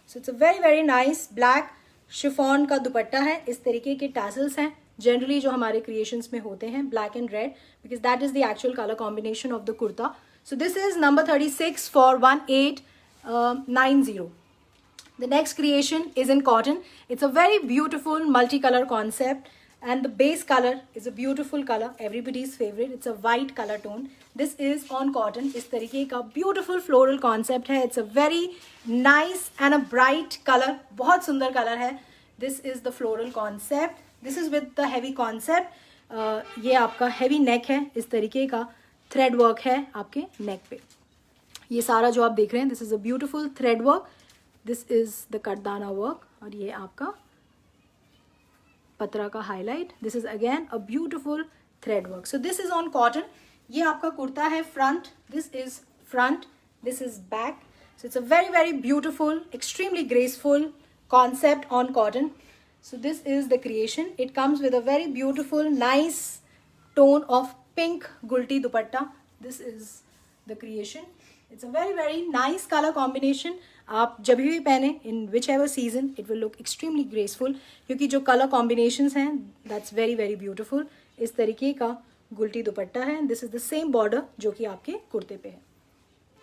सो it's a very very nice black chiffon का दुपट्टा है. इस तरीके के टैसल्स हैं जनरली जो हमारे क्रिएशंस में होते हैं, black and red, because that is the actual colour combination of the kurta. So this is number 36 for 1890. The next creation is in cotton. It's a very beautiful multicolor concept and the base color is a beautiful color, everybody's favorite. It's a white color tone. This is on cotton. इस तरीके का beautiful floral concept है. It's a very nice and a bright color. बहुत सुंदर color है. This is the floral concept. This is with the heavy concept. ये आपका heavy neck है. इस तरीके का thread work है आपके neck पे. ये सारा जो आप देख रहे हैं, this is a beautiful thread work. This is the कटदाना work. और ये आपका पतरा का highlight. This is again a beautiful thread work. So this is on cotton. ये आपका कुर्ता है front. This is front, this is back. So it's a very very beautiful, extremely graceful concept on cotton. So this is the creation. It comes with a very beautiful nice tone of pink गुल्टी dupatta. This is the creation. It's a very very nice colour combination. आप जब भी पहने in whichever season it will look extremely graceful, क्योंकि जो कलर कॉम्बिनेशंस हैं दैट्स वेरी वेरी ब्यूटिफुल. इस तरीके का गुल्टी दुपट्टा है. This is the same border जो कि आपके कुर्ते पे है.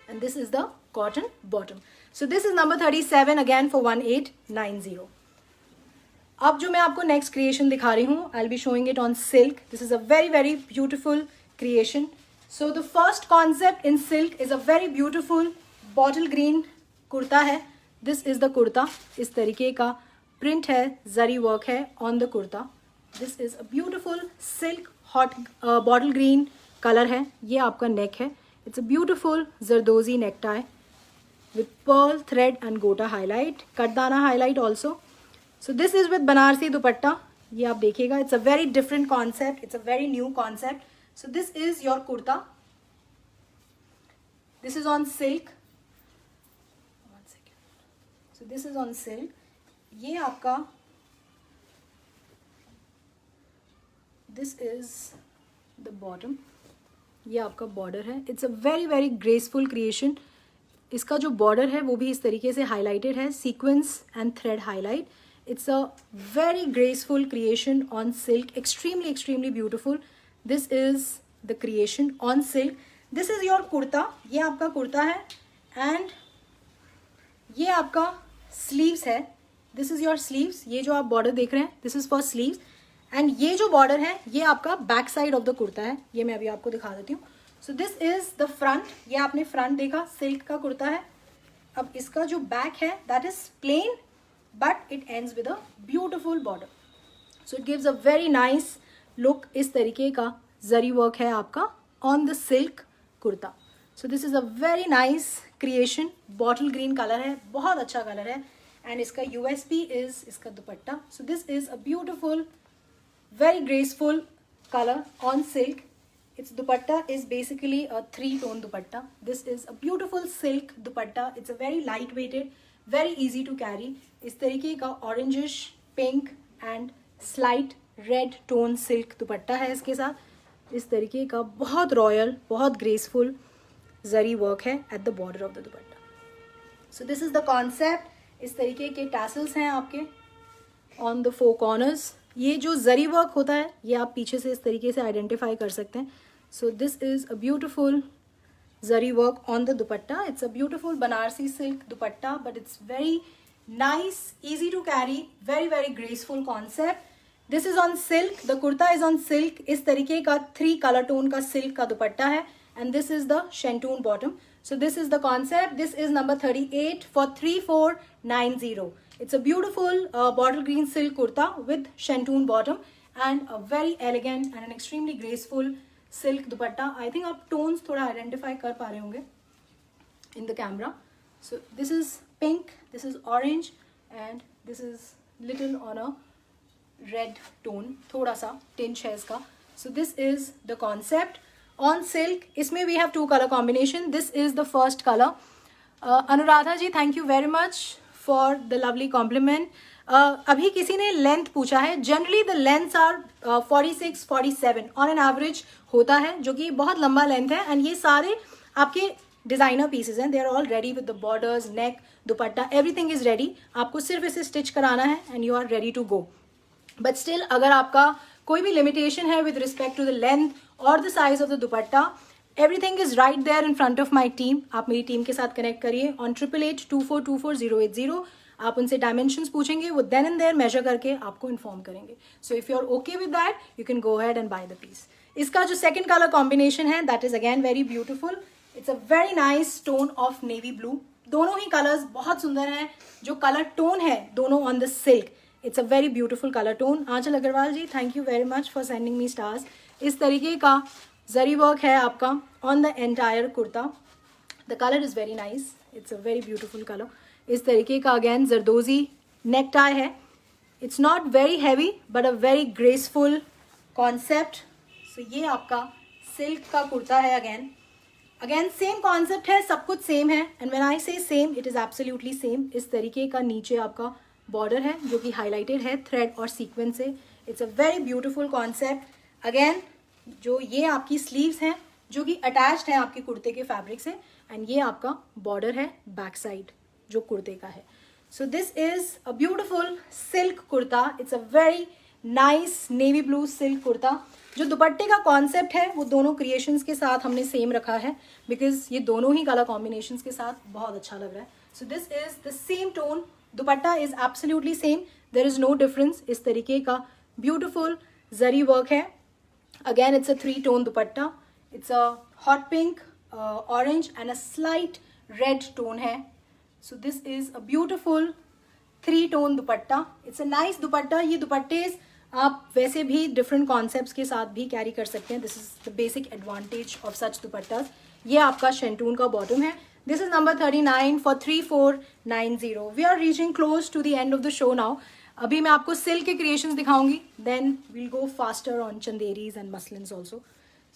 And this is the cotton bottom. So this is number 37 again for 1890. अब जो मैं आपको नेक्स्ट क्रिएशन दिखा रही हूँ, I will be showing it on silk. This is a very very beautiful creation. So the first concept in silk is a very beautiful bottle green kurta है. This is the kurta. इस तरीके का प्रिंट है, जरी वर्क है on the kurta. This is a beautiful silk hot bottle green colour है. ये आपका नेक है. It's a beautiful zardozi neck tie with pearl thread and gota highlight, katdana highlight also. So this is with Banarasi dupatta. ये आप देखिएगा, it's a very different concept, it's a very new concept. So this is your kurta. This is on silk. So this is on silk. ये आपका this is the bottom. ये आपका बॉर्डर है. It's a very very graceful creation. इसका जो बॉर्डर है वो भी इस तरीके से हाईलाइटेड है, sequence and thread highlight. It's a very graceful creation on silk, extremely extremely beautiful. This is the creation on silk. This is your kurta. ये आपका कुर्ता है एंड ये आपका स्लीव्स है. This is your sleeves. ये जो आप बॉर्डर देख रहे हैं this is for sleeves. And ये जो बॉर्डर है ये आपका back side of the kurta है. ये मैं अभी आपको दिखा देती हूँ. So this is the front. ये आपने फ्रंट देखा, सिल्क का कुर्ता है. अब इसका जो बैक है that is plain but it ends with a beautiful border. So it gives a very nice look. इस तरीके का जरी वर्क है आपका on the silk kurta. So this is a very nice creation. Bottle green colour है, बहुत अच्छा कलर है. एंड इसका यूएसपी इज इसका dupatta. So this is a beautiful very graceful colour on silk. It's dupatta is basically a 3-tone dupatta. This is a beautiful silk dupatta. It's a very light weighted, very easy to carry. इस तरीके का orangish pink and slight red tone silk dupatta है इसके साथ. इस तरीके का बहुत रॉयल, बहुत ग्रेसफुल जरी वर्क है at the border of the dupatta. So this is the concept. इस तरीके के टैसल्स हैं आपके ऑन द 4 कॉर्नर्स. ये जो जरी वर्क होता है ये आप पीछे से इस तरीके से आइडेंटिफाई कर सकते हैं. So this is a beautiful zari work on the dupatta. It's a beautiful Banarasi silk dupatta but it's very nice, easy to carry, very very graceful concept. This is on silk. The kurta is on silk. इस तरीके का 3 color tone का silk का दुपट्टा है and this is the shantoon bottom. So this is the concept. This is number 38 for 3490. It's a beautiful bottle green silk kurta with shantoon bottom and a very elegant and an extremely graceful silk dupatta. I think आप tones थोड़ा identify कर पा रहे होंगे in the camera. So this is pink, this is orange and this is little on a red tone, थोड़ा सा tinge है इसका. So this is the concept on silk. इसमें we have 2 color combination. This is the first color. Anuradha ji, thank you very much for the lovely compliment. अभी किसी ने लेंथ पूछा है. Generally the lengths are 46, 47 on an average होता है, जो कि बहुत लंबा लेंथ है. एंड ये सारे आपके डिजाइनर पीसेज हैं. They are all ready with the borders, neck, dupatta, everything is ready. आपको सिर्फ इसे स्टिच कराना है and you are ready to go. But still अगर आपका कोई भी लिमिटेशन है with respect to the length और the size of the dupatta, everything is right there in front of my team. आप मेरी टीम के साथ कनेक्ट करिए ऑन 8882424080. आप उनसे डायमेंशंस पूछेंगे, वो देन एंड देयर मेजर करके आपको इन्फॉर्म करेंगे. So if you are okay with that you can go ahead and buy the piece. इसका जो सेकंड कलर कॉम्बिनेशन है that is again very beautiful. It's a very nice tone of navy blue. दोनों ही कलर्स बहुत सुंदर हैं. जो कलर टोन है दोनों on the silk, it's a very beautiful colour tone. Aanchal Agarwal ji, thank you very much for sending me stars. इस तरीके का जरी वर्क है आपका on the entire kurta. The colour is very nice, it's a very beautiful colour. इस तरीके का अगेन जरदोजी नेक टाई है. It's not very heavy but a very graceful concept. So ये आपका सिल्क का कुर्ता है. अगेन सेम कॉन्सेप्ट है, सब कुछ सेम है. एंड व्हेन आई से same it is absolutely same. इस तरीके का नीचे आपका बॉर्डर है जो कि हाईलाइटेड है थ्रेड और सीक्वेंस से. It's a very beautiful concept. Again जो ये आपकी स्लीव्स हैं जो कि अटैच्ड है आपके कुर्ते के फैब्रिक से. एंड ये आपका बॉर्डर है बैक साइड जो कुर्ते का है. So this is a beautiful silk kurta. It's a very nice navy blue silk kurta. जो दुपट्टे का कॉन्सेप्ट है वो दोनों क्रिएशंस के साथ हमने सेम रखा है बिकॉज ये दोनों ही कलर कॉम्बिनेशंस के साथ बहुत अच्छा लग रहा है. So this is the same tone. Dupatta is absolutely same, there is no difference. इस तरीके का ब्यूटीफुल जरी वर्क है. Again it's a 3-tone dupatta. It's a hot pink, orange and a slight red tone है. So this is a beautiful 3-tone dupatta. It's a nice dupatta. ये दुपट्टे आप वैसे भी डिफरेंट कॉन्सेप्ट्स के साथ भी कैरी कर सकते हैं. This is the basic advantage of such dupatta. ये आपका शेंटून का बॉटम है. This is number 39 for 3490. We are reaching close to the end of the show now. अभी मैं आपको सिल्क के क्रिएशंस दिखाऊंगी, then we'll go faster on Chanderis and muslins also.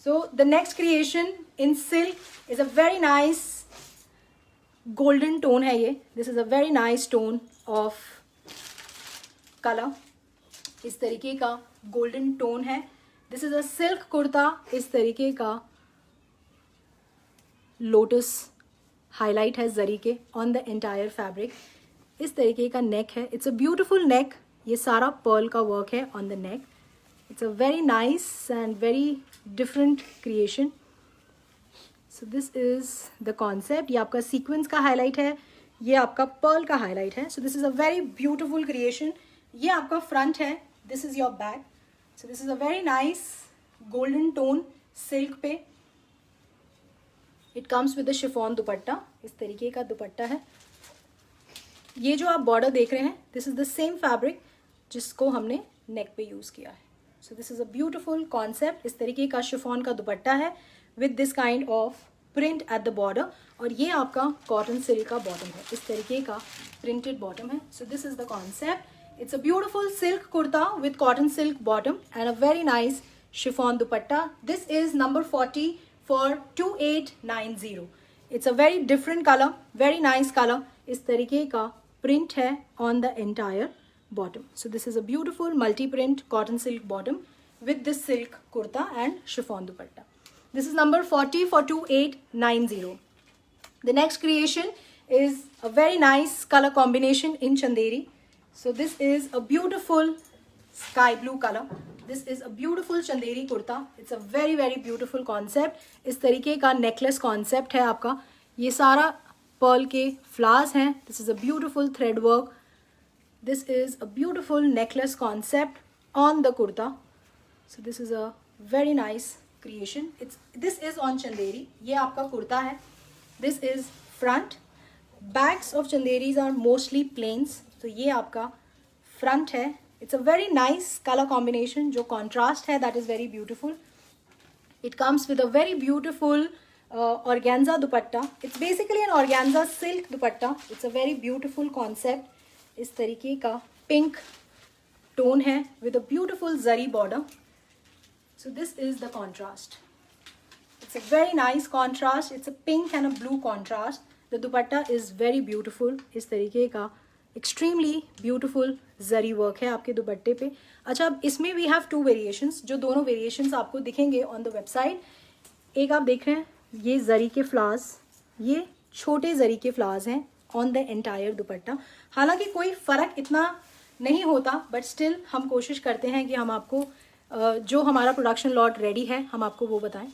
So the next creation in silk is a very nice golden tone है ये. This is a very nice tone of colour. इस तरीके का गोल्डन टोन है. This is a silk kurta. इस तरीके का लोटस हाईलाइट है जरी के ऑन द एंटायर फैब्रिक. इस तरीके का नेक है. इट्स अ ब्यूटीफुल नेक. ये सारा पर्ल का वर्क है on the neck. It's a very nice and very different creation. So this is the concept. ये आपका सीक्वेंस का हाईलाइट है, ये आपका पर्ल का हाईलाइट है. So this is a very beautiful creation. ये आपका फ्रंट है. This is your back. So this is a very nice golden tone silk पे. It comes with the chiffon dupatta. इस तरीके का दुपट्टा है. ये जो आप बॉर्डर देख रहे हैं this is the same fabric जिसको हमने नेक पे यूज किया है. So this is a beautiful concept. इस तरीके का शिफॉन का दुपट्टा है with this kind of print eight the border. और ये आपका कॉटन सिल्क का बॉटम है. इस तरीके का प्रिंटेड बॉटम है. So this is the concept. It's a beautiful silk kurta with cotton silk bottom and a very nice chiffon dupatta. This is number 40 for 2890. It's a very different color, very nice color. इस तरीके का print है on the entire bottom. So this is a beautiful multi-print cotton silk bottom with this silk kurta and chiffon dupatta. This is number 40 for 2890. The next creation is a very nice color combination in Chanderi. So this is a beautiful sky blue color. This is a beautiful Chanderi kurta. It's a very very beautiful concept. इस तरीके का necklace concept है आपका. ये सारा pearl के flowers हैं. This is a beautiful thread work. This is a beautiful necklace concept on the kurta. So this is a very nice creation. This is on Chanderi. ये आपका कुर्ता है. This is front. Backs of Chanderis are mostly plains. तो ये आपका फ्रंट है. It's a very nice colour combination. जो कॉन्ट्रास्ट है that is very beautiful. It comes with a very beautiful organza dupatta. It's basically an organza silk dupatta. It's a very beautiful concept. इस तरीके का पिंक टोन है with a beautiful zari border. So this is the contrast. It's a very nice contrast. It's a pink and a blue contrast. The dupatta is very beautiful. इस तरीके का एक्सट्रीमली ब्यूटीफुल जरी वर्क है आपके दुपट्टे पे. अच्छा, अब इसमें वी हैव 2 वेरिएशंस. जो दोनों वेरिएशंस आपको दिखेंगे ऑन द वेबसाइट. एक आप देख रहे हैं ये जरी के फ्लावर्स, ये छोटे जरी के फ्लावर्स हैं ऑन द एंटायर दुपट्टा. हालांकि कोई फ़र्क इतना नहीं होता बट स्टिल हम कोशिश करते हैं कि हम आपको जो हमारा प्रोडक्शन लॉट रेडी है हम आपको वो बताएं.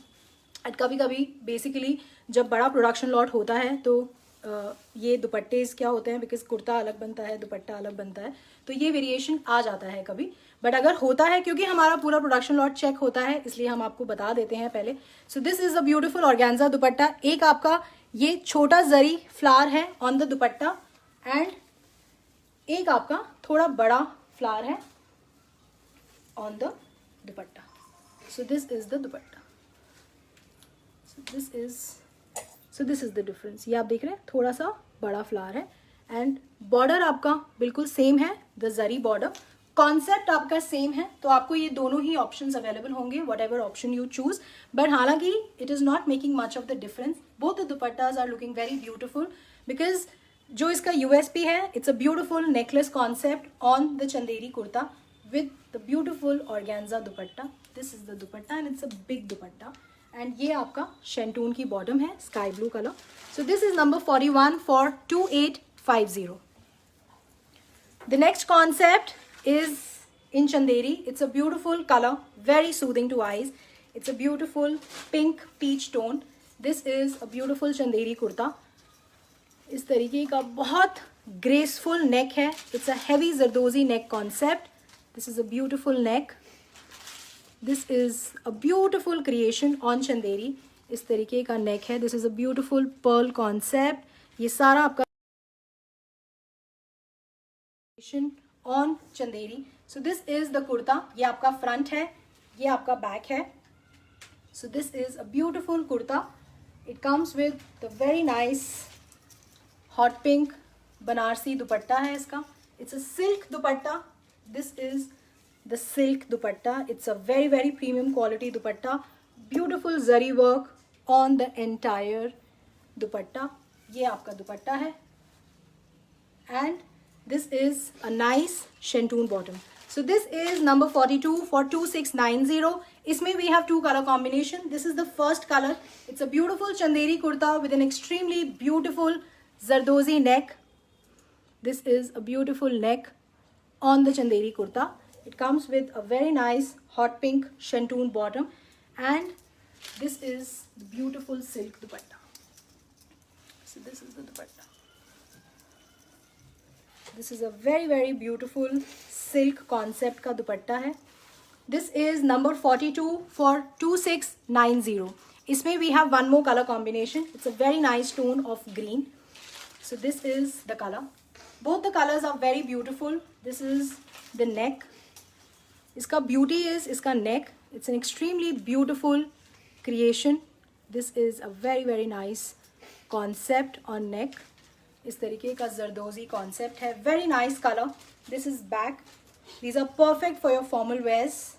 एंड कभी कभी बेसिकली जब बड़ा प्रोडक्शन लॉट होता है तो ये दुपट्टे क्या होते हैं, बिकॉज कुर्ता अलग बनता है, दुपट्टा अलग बनता है, तो ये वेरिएशन आ जाता है कभी, बट अगर होता है, क्योंकि हमारा पूरा प्रोडक्शन लॉट चेक होता है, इसलिए हम आपको बता देते हैं पहले। सो this is a beautiful organza दुपट्टा। एक आपका ये छोटा जरी फ्लावर है ऑन द दुपट्टा, एंड एक आपका थोड़ा बड़ा फ्लावर है on the dupatta. So this is the dupatta. So this is the difference. ये आप देख रहे हैं, थोड़ा सा बड़ा फ्लावर है, एंड बॉर्डर आपका बिल्कुल सेम है, द जरी बॉर्डर। कॉन्सेप्ट आपका सेम है, तो आपको ये दोनों ही ऑप्शंस अवेलेबल होंगे, whatever option you choose. But हालांकि it is not making much of the difference. Both the dupattas are looking very beautiful, because जो इसका यूएसपी है, it's a beautiful necklace concept on the Chanderi kurta with the beautiful organza dupatta. This is the dupatta and it's a big dupatta, and ये आपका शेंटून की बॉटम है, sky blue colour. So this is number 41 for 2850। The next concept is in Chanderi. It's a beautiful color, very soothing to eyes. It's a beautiful pink peach tone. This is a beautiful Chanderi kurta. इस तरीके का बहुत graceful neck है. It's a heavy zardozi neck concept. This is a beautiful neck. This is a beautiful creation on Chanderi. इस तरीके का neck है. This is a beautiful pearl concept. ये सारा आपका on Chanderi. So this is the kurta. ये आपका फ्रंट है, ये आपका बैक है। So this is a beautiful kurta. It comes with the very nice hot pink Banarasi दुपट्टा है इसका। It's a silk dupatta. This is the silk dupatta. It's a very very premium quality dupatta. Beautiful zari work on the entire दुपट्टा। ये आपका दुपट्टा है, and this is a nice shantoon bottom. So this is number 42 for 2690. इसमें we have two color combination. This is the first color. It's a beautiful Chanderi kurta with an extremely beautiful zardozi neck. This is a beautiful neck on the Chanderi kurta. It comes with a very nice hot pink shantoon bottom, and this is the beautiful silk dupatta. So this is the dupatta. This is a very very beautiful silk concept का दुपट्टा है। This is number 42 for 2690। इसमें we have one more colour combination. It's a very nice tone of green. So this is the colour. Both the colours are very beautiful. This is the neck. इसका ब्यूटी इज इसका neck. It's an extremely beautiful creation. This is a very very nice concept on neck. इस तरीके का जरदोजी कॉन्सेप्ट है। Very nice colour. This is back. These are perfect for your formal wears.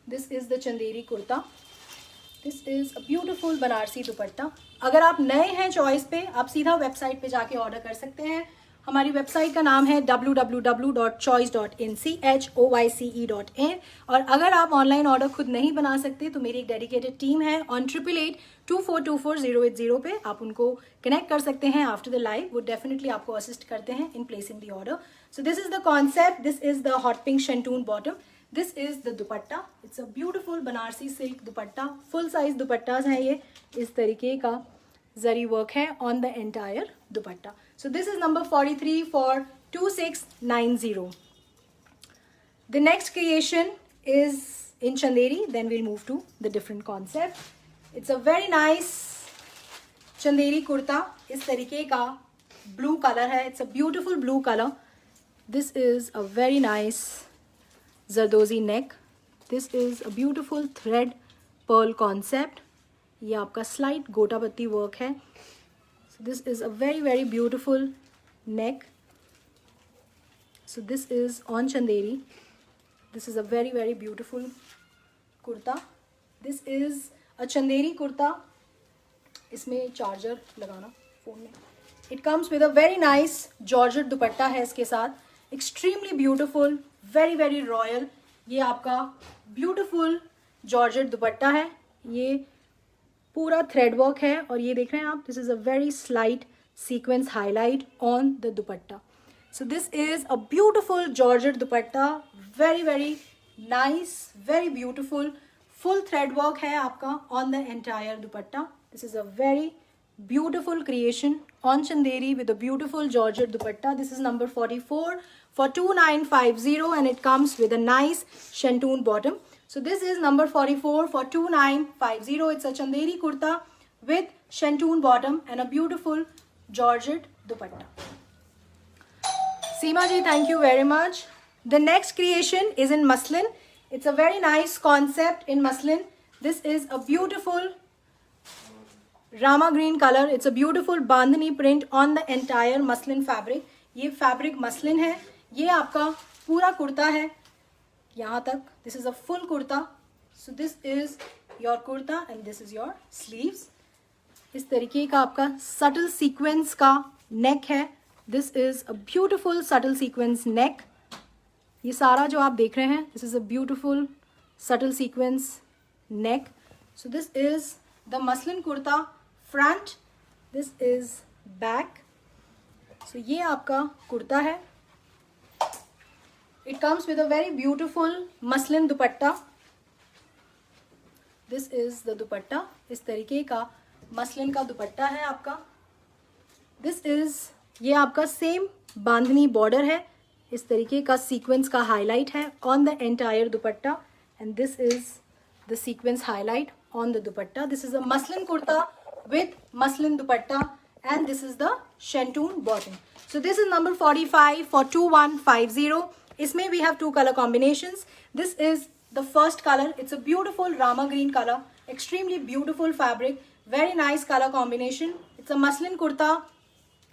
This is the Chanderi kurta. This is a beautiful Banarasi dupatta. अगर आप नए हैं चॉइस पे, आप सीधा वेबसाइट पे जाके ऑर्डर कर सकते हैं। हमारी वेबसाइट का नाम है www.choice.in choice.in। और अगर आप ऑनलाइन ऑर्डर खुद नहीं बना सकते तो मेरी एक डेडिकेटेड टीम है ऑन 8882424080 पे। आप उनको कनेक्ट कर सकते हैं आफ्टर द लाइव। वो डेफिनेटली आपको असिस्ट करते हैं in placing the order. So this is the concept. This is the hot pink shantoon bottom. This is the dupatta. It's a beautiful Banarasi silk dupatta. Full size dupattas हैं ये। इस तरीके का जरी वर्क है on the entire dupatta. So this is number 43 for 2690. The next creation is in Chanderi. Then we'll move to the different concept. It's a very nice Chanderi kurta. इस तरीके का blue color है. It's a beautiful blue color. This is a very nice zardozi neck. This is a beautiful thread pearl concept. ये आपका slight गोटा पत्ती work है. So this is a very very beautiful neck. So this is on Chanderi. This is a very very beautiful kurta. This is a Chanderi kurta. इसमें चार्जर लगाना फोन में। It comes with a very nice georgette दुपट्टा है इसके साथ। Extremely beautiful, very very royal. ये आपका beautiful georgette दुपट्टा है। ये पूरा थ्रेड वर्क है, और ये देख रहे हैं आप, this is a very slight sequence highlight on the dupatta. So this is a beautiful georgette dupatta. Very very nice, very beautiful. Full thread work है आपका on the entire dupatta. This is a very beautiful creation on chanderi with a beautiful georgette dupatta. This is number 44 for 2950 and it comes with a nice shantoon bottom. So this is number 44 for 2950. It's a chanderi kurta with shantoon bottom and a beautiful georgette dupatta. Seema ji, thank you very much. The next creation is in muslin. It's a very nice concept in muslin. This is a beautiful Rama green color. It's a beautiful bandhani print on the entire muslin fabric. ये fabric muslin है. ये आपका पूरा कुर्ता है यहाँ तक. This is a full kurta. So this is your kurta and this is your sleeves. इस तरीके का आपका subtle sequence का neck है. This is a beautiful subtle sequence neck. ये सारा जो आप देख रहे हैं, this is a beautiful subtle sequence neck. So this is the muslin kurta front. This is back. So ये आपका कुर्ता है. It comes with a very beautiful muslin dupatta. This is the dupatta. इस तरीके का मसलिन का दुपट्टा है आपका. This is ये आपका सेम बांधनी बॉर्डर है. इस तरीके का सीक्वेंस का हाईलाइट है on the entire dupatta and this is the sequence highlight on the dupatta. This is a muslin kurta with muslin dupatta and this is the shantoon bottom. So this is number 45 for 2150. इसमें we have two color combinations. This is the first color. It's a beautiful Rama green color. Extremely beautiful fabric. Very nice color combination. It's a muslin kurta.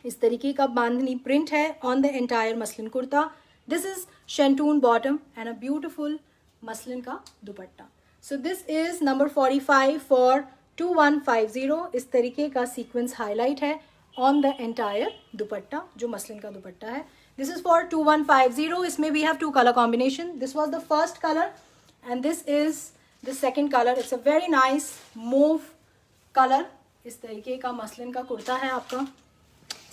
इस तरीके का बांधनी print है on the entire muslin kurta. This is shantoon bottom and a beautiful muslin का दुपट्टा. So this is number 45 for 2150. इस तरीके का सीक्वेंस हाईलाइट है ऑन द एंटायर दुपट्टा जो मसलिन का दुपट्टा है. This is for 2150. इसमें we have two colour combination. This was the first colour and this is the second colour. It's a very nice mauve colour. इस तरीके का मसलिन का कुर्ता है आपका.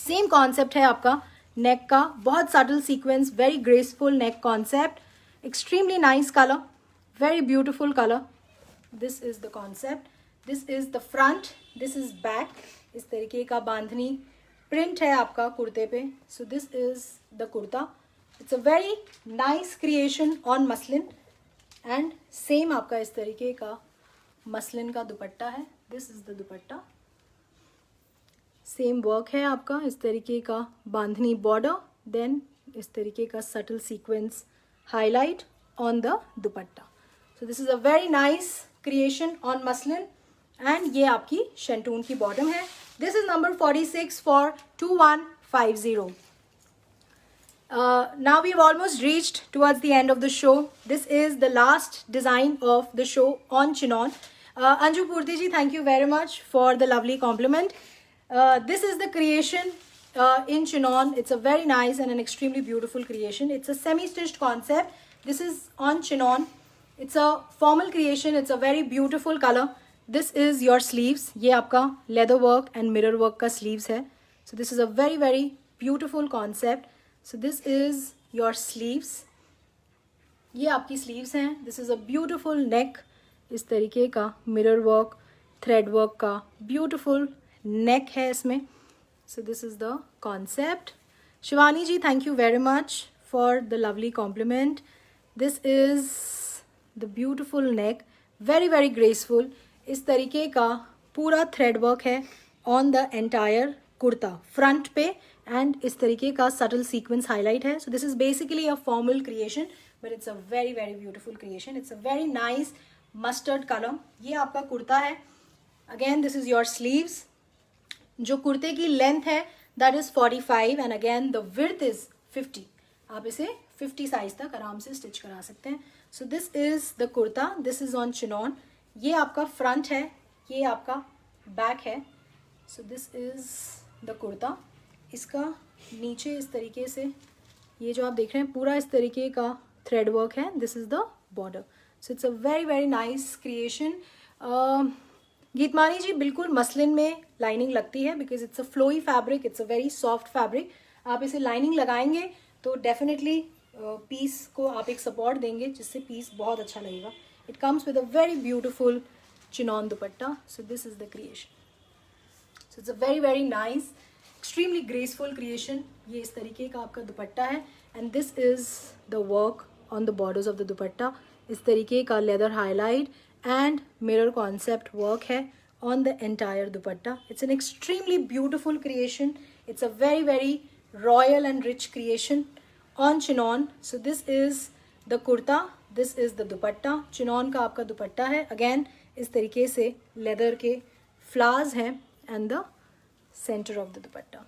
सेम कॉन्सेप्ट है आपका नेक का. बहुत subtle sequence, very graceful neck concept. Extremely nice colour, very beautiful colour. This is the concept. This is the front, this is back. इस तरीके का बांधनी प्रिंट है आपका कुर्ते पे. सो this is the kurta. It's a very nice creation on muslin and same आपका इस तरीके का मसलिन का दुपट्टा है. This is the dupatta. Same work है आपका. इस तरीके का बांधनी बॉर्डर, देन इस तरीके का subtle sequence highlight on the dupatta. So this is a very nice creation on muslin and ये आपकी शैंटून की बॉटम है. This is number 46 for 2150. Now we've almost reached towards the end of the show. This is the last design of the show on chinon. Anju Purti ji, thank you very much for the lovely compliment. This is the creation in chinon. It's a very nice and an extremely beautiful creation. It's a semi-stitched concept. This is on chinon. It's a formal creation. It's a very beautiful color. This is your sleeves. ये आपका leather work and mirror work का sleeves है. So this is a very very beautiful concept. So this is your sleeves. ये आपकी sleeves हैं. This is a beautiful neck. इस तरीके का mirror work, thread work का beautiful neck है इसमें. So this is the concept. Shivani ji, thank you very much for the lovely compliment. This is the beautiful neck. Very very graceful. इस तरीके का पूरा थ्रेड वर्क है on the entire kurta front पे एंड इस तरीके का सटल सीक्वेंस हाईलाइट है. So this is basically a formal creation but it's a very very beautiful creation. It's a very nice mustard colour. ये आपका कुर्ता है. Again this is your sleeves. जो कुर्ते की लेंथ है that is 45 and again the width is 50. आप इसे 50 साइज तक आराम से स्टिच करा सकते हैं. So this is the kurta. This is on chinon. ये आपका फ्रंट है, ये आपका बैक है. So this is the kurta. इसका नीचे इस तरीके से ये जो आप देख रहे हैं पूरा इस तरीके का थ्रेड वर्क है. This is the border. So it's a very very nice creation. Geetmani ji, बिल्कुल मसलिन में लाइनिंग लगती है because it's a flowy fabric, it's a very soft fabric. आप इसे लाइनिंग लगाएंगे तो डेफिनेटली पीस को आप एक सपोर्ट देंगे जिससे पीस बहुत अच्छा लगेगा. It comes with a very beautiful chinon dupatta. So this is the creation. So it's a very very nice, extremely graceful creation. ये इस तरीके का आपका दुपट्टा है and this is the work on the borders of the dupatta. इस तरीके का leather highlight and mirror concept work है on the entire dupatta. It's an extremely beautiful creation. It's a very very royal and rich creation on chinon. So this is the kurta, this is the dupatta. Chinon का आपका दुपट्टा है. अगेन इस तरीके से लेदर के फ्लावर्स हैं and the centre of the dupatta.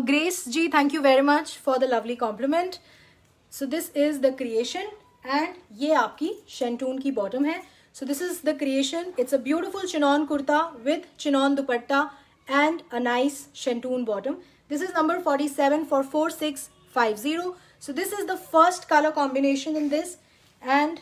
Grace ji, thank you very much for the lovely compliment. So this is the creation and ये आपकी शेंटून की बॉटम है. So this is the creation. It's a beautiful chinon kurta with chinon dupatta and a nice shantoon bottom. This is number 47 for 4650. So this is the first color combination in this, and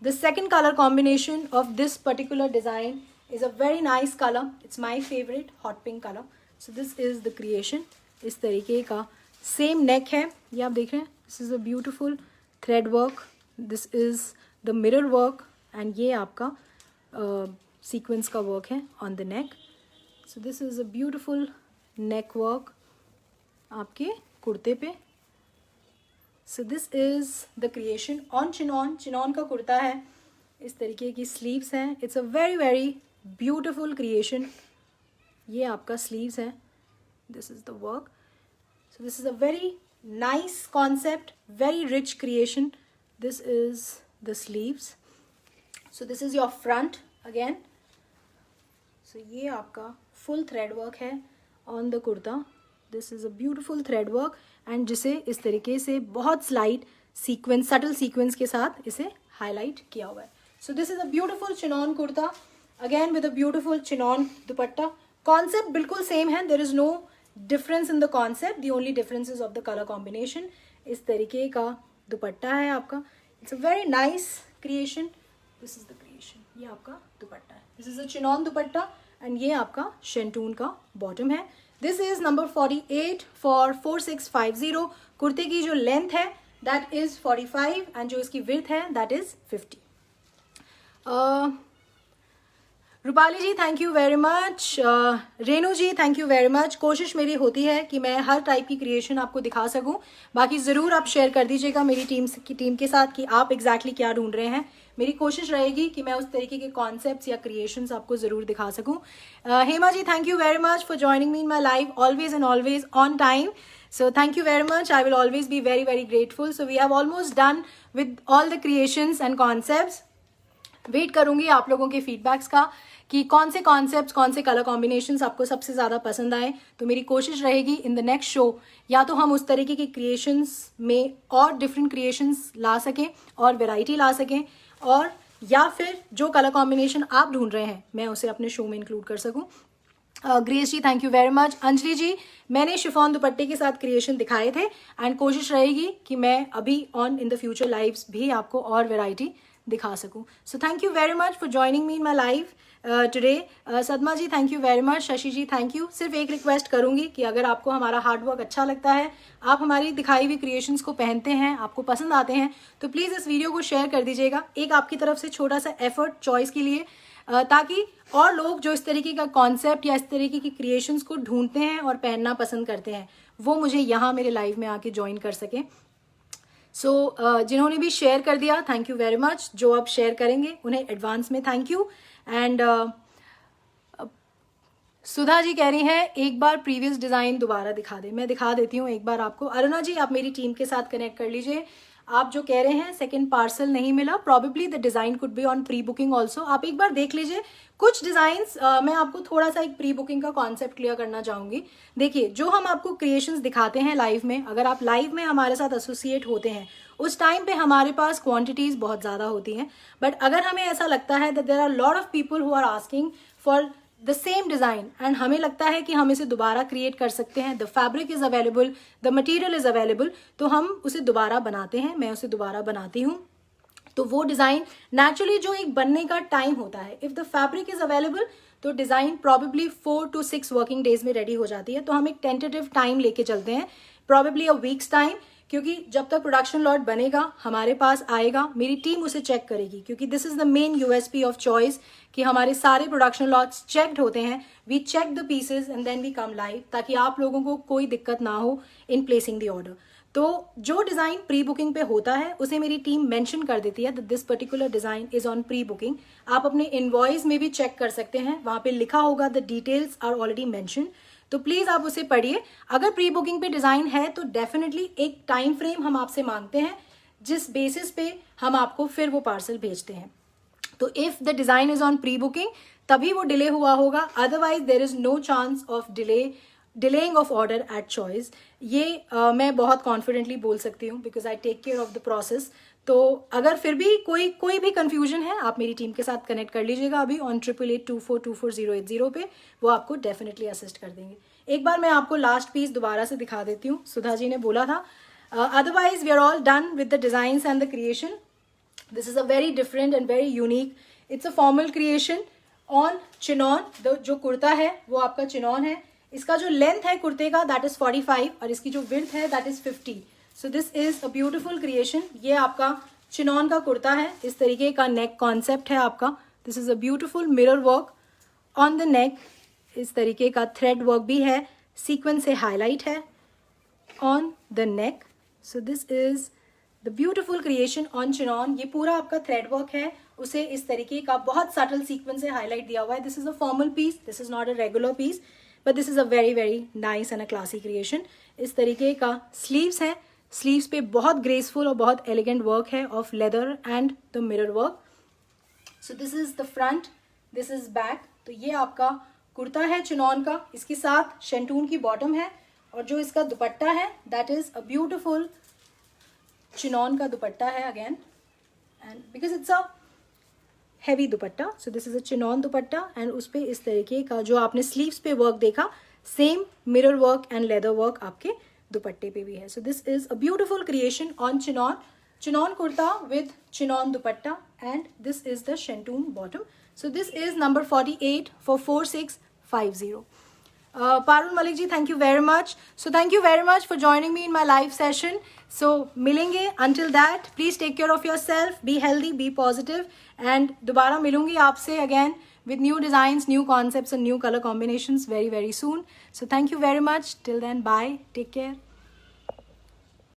the second color combination of this particular design is a very nice color. It's my favorite, hot pink color. So this is the creation. इस तरीके का सेम नेक है, ये आप देख रहे हैं. This is a beautiful thread work. This is the mirror work and ये आपका सीक्वेंस का वर्क है on the neck. So this is a beautiful neck work आपके कुर्ते पे. सो this is the creation on chinon. Chinon का कुर्ता है, इस तरीके की स्लीव्स हैं. It's a very very beautiful creation. ये आपका स्लीव्स है. This is the work. So this is a very nice concept, very rich creation. This is the sleeves. So this is your front again. So ये आपका फुल थ्रेड वर्क है on the kurta. This is a beautiful thread work and जिसे इस तरीके से बहुत स्लाइट सीक्वेंस, सटल सीक्वेंस के साथ इसे हाईलाइट किया हुआ है. So this is a beautiful chinon kurta again with a beautiful chinon dupatta. Concept बिल्कुल सेम है. There is no difference in the concept. The only difference is of the colour combination. इस तरीके का दुपट्टा है आपका. It's a very nice creation. This is the creation. ये आपका दुपट्टा है. This is a chinon dupatta and ये आपका शेंटून का बॉटम है. This is number 48 for 4650. कुर्ते की जो लेंथ है दैट इज 45 एंड जो इसकी विड्थ है that is 50. Rupali ji thank you very much. Renu ji thank you very much. कोशिश मेरी होती है कि मैं हर टाइप की क्रिएशन आपको दिखा सकूं. बाकी ज़रूर आप शेयर कर दीजिएगा मेरी टीम के साथ कि आप एग्जैक्टली क्या ढूंढ रहे हैं. मेरी कोशिश रहेगी कि मैं उस तरीके के कॉन्सेप्ट्स या क्रिएशंस आपको ज़रूर दिखा सकूं. Hema ji thank you very much for joining me in my life always and always on time. So thank you very much. I will always be very very grateful. So we have almost done with all the creations and concepts. Wait करूंगी आप लोगों के फीडबैक्स का कि कौन से कॉन्सेप्ट्स, कौन से कलर कॉम्बिनेशंस आपको सबसे ज़्यादा पसंद आए. तो मेरी कोशिश रहेगी इन द नेक्स्ट शो या तो हम उस तरीके के क्रिएशंस में और डिफरेंट क्रिएशंस ला सकें और वैरायटी ला सकें, और या फिर जो कलर कॉम्बिनेशन आप ढूंढ रहे हैं मैं उसे अपने शो में इंक्लूड कर सकूं. Grace ji thank you very much. Anjali ji मैंने शिफॉन दुपट्टे के साथ क्रिएशन दिखाए थे एंड कोशिश रहेगी कि मैं अभी on in the future lives भी आपको और वैरायटी दिखा सकूं. So thank you very much for joining me in my live today. Sadma ji thank you very much. Shashi ji thank you. सिर्फ एक रिक्वेस्ट करूंगी कि अगर आपको हमारा हार्ड वर्क अच्छा लगता है, आप हमारी दिखाई हुई क्रिएशंस को पहनते हैं, आपको पसंद आते हैं, तो प्लीज़ इस वीडियो को शेयर कर दीजिएगा. एक आपकी तरफ से छोटा सा एफर्ट चॉइस के लिए, ताकि और लोग जो इस तरीके का कॉन्सेप्ट या इस तरीके की क्रिएशंस को ढूंढते हैं और पहनना पसंद करते हैं वो मुझे यहाँ मेरे लाइव में आके ज्वाइन कर सकें. सो जिन्होंने भी शेयर कर दिया थैंक यू वेरी मच. जो आप शेयर करेंगे उन्हें एडवांस में thank you. And Sudha ji कह रही हैं एक बार प्रीवियस डिज़ाइन दोबारा दिखा दे. मैं दिखा देती हूँ एक बार आपको. अरुणा जी आप मेरी टीम के साथ कनेक्ट कर लीजिए. आप जो कह रहे हैं सेकंड पार्सल नहीं मिला, probably the design could be on pre booking also. आप एक बार देख लीजिए कुछ डिज़ाइंस. मैं आपको थोड़ा सा एक प्री बुकिंग का कॉन्सेप्ट क्लियर करना चाहूँगी. देखिए जो हम आपको क्रिएशंस दिखाते हैं लाइव में, अगर आप लाइव में हमारे साथ एसोसिएट होते हैं उस टाइम पे हमारे पास क्वांटिटीज़ बहुत ज़्यादा होती हैं. बट अगर हमें ऐसा लगता है that there are lot of people who are asking for the same design and हमें लगता है कि हम इसे दोबारा क्रिएट कर सकते हैं, the fabric is available, the material is available, तो हम उसे दोबारा बनाते हैं. मैं उसे दोबारा बनाती हूँ. तो वो डिज़ाइन नेचुरली जो एक बनने का टाइम होता है, if the fabric is available तो design probably 4 to 6 working days में रेडी हो जाती है. तो हम एक टेंटेटिव टाइम लेके चलते हैं, प्रॉबेबली अ वीक्स टाइम, क्योंकि जब तक प्रोडक्शन लॉट बनेगा, हमारे पास आएगा, मेरी टीम उसे चेक करेगी, क्योंकि this is the main USP of Choice कि हमारे सारे प्रोडक्शन लॉट्स चेक्ड होते हैं. We check the pieces and then we come live, ताकि आप लोगों को कोई दिक्कत ना हो इन प्लेसिंग द ऑर्डर. तो जो डिज़ाइन प्री बुकिंग पे होता है उसे मेरी टीम मेंशन कर देती है that this particular design is on pre booking. आप अपने इनवॉइस में भी चेक कर सकते हैं, वहाँ पे लिखा होगा the details are already mention. तो प्लीज़ आप उसे पढ़िए. अगर प्री बुकिंग पे डिज़ाइन है तो डेफिनेटली एक टाइम फ्रेम हम आपसे मांगते हैं, जिस बेसिस पे हम आपको फिर वो पार्सल भेजते हैं. तो if the design is on pre booking तभी वो डिले हुआ होगा, otherwise there is no chance of delaying of order at Choice. ये मैं बहुत कॉन्फिडेंटली बोल सकती हूँ because I take care of the process. तो अगर फिर भी कोई भी कंफ्यूजन है, आप मेरी टीम के साथ कनेक्ट कर लीजिएगा अभी ऑन 8882424080 पे. वो आपको डेफिनेटली असिस्ट कर देंगे. एक बार मैं आपको लास्ट पीस दोबारा से दिखा देती हूँ. सुधा जी ने बोला था otherwise we are all done with the designs and the creation. This is a very different and very unique. It's a formal creation on chinon. जो कुर्ता है वो आपका चिनॉन है. इसका जो लेंथ है कुर्ते का दैट इज 45 और इसकी जो विड्थ है that is 50. So this is a beautiful creation. ये आपका चिनॉन का कुर्ता है. इस तरीके का नेक कॉन्सेप्ट है आपका. This is a beautiful mirror work on the neck. इस तरीके का थ्रेड वर्क भी है, सीक्वेंस से हाईलाइट है on the neck. So this is the beautiful creation on chinon. ये पूरा आपका थ्रेड वर्क है, उसे इस तरीके का बहुत सटल सीक्वेंस से हाईलाइट दिया हुआ है. This is a formal piece, this is not a regular piece, but this is a very very nice and a classy creation. इस तरीके का स्लीव्स है. स्लीव्स पे बहुत ग्रेसफुल और बहुत एलिगेंट वर्क है of leather and the mirror work. So this is the front, this is back. तो ये आपका कुर्ता है चिनॉन का. इसके साथ शेंटून की बॉटम है और जो इसका दुपट्टा है that is a beautiful chinon का दुपट्टा है again, and because it's a heavy dupatta. So this is a chinon dupatta and उस पर इस तरीके का जो आपने स्लीव्स पे वर्क देखा, same mirror work and leather work आपके दुपट्टे पे भी है. So this is a beautiful creation on chinon kurta with chinon dupatta and this is the शेंटून bottom. So this is number 48 for 4650. Parul Malik ji, thank you very much. So thank you very much for joining me in my live session. So मिलेंगे. Until that, please take care of yourself, be healthy, be positive, and दोबारा मिलूंगी आपसे again with new designs, new concepts and new color combinations very very soon. So thank you very much. Till then, bye. Take care.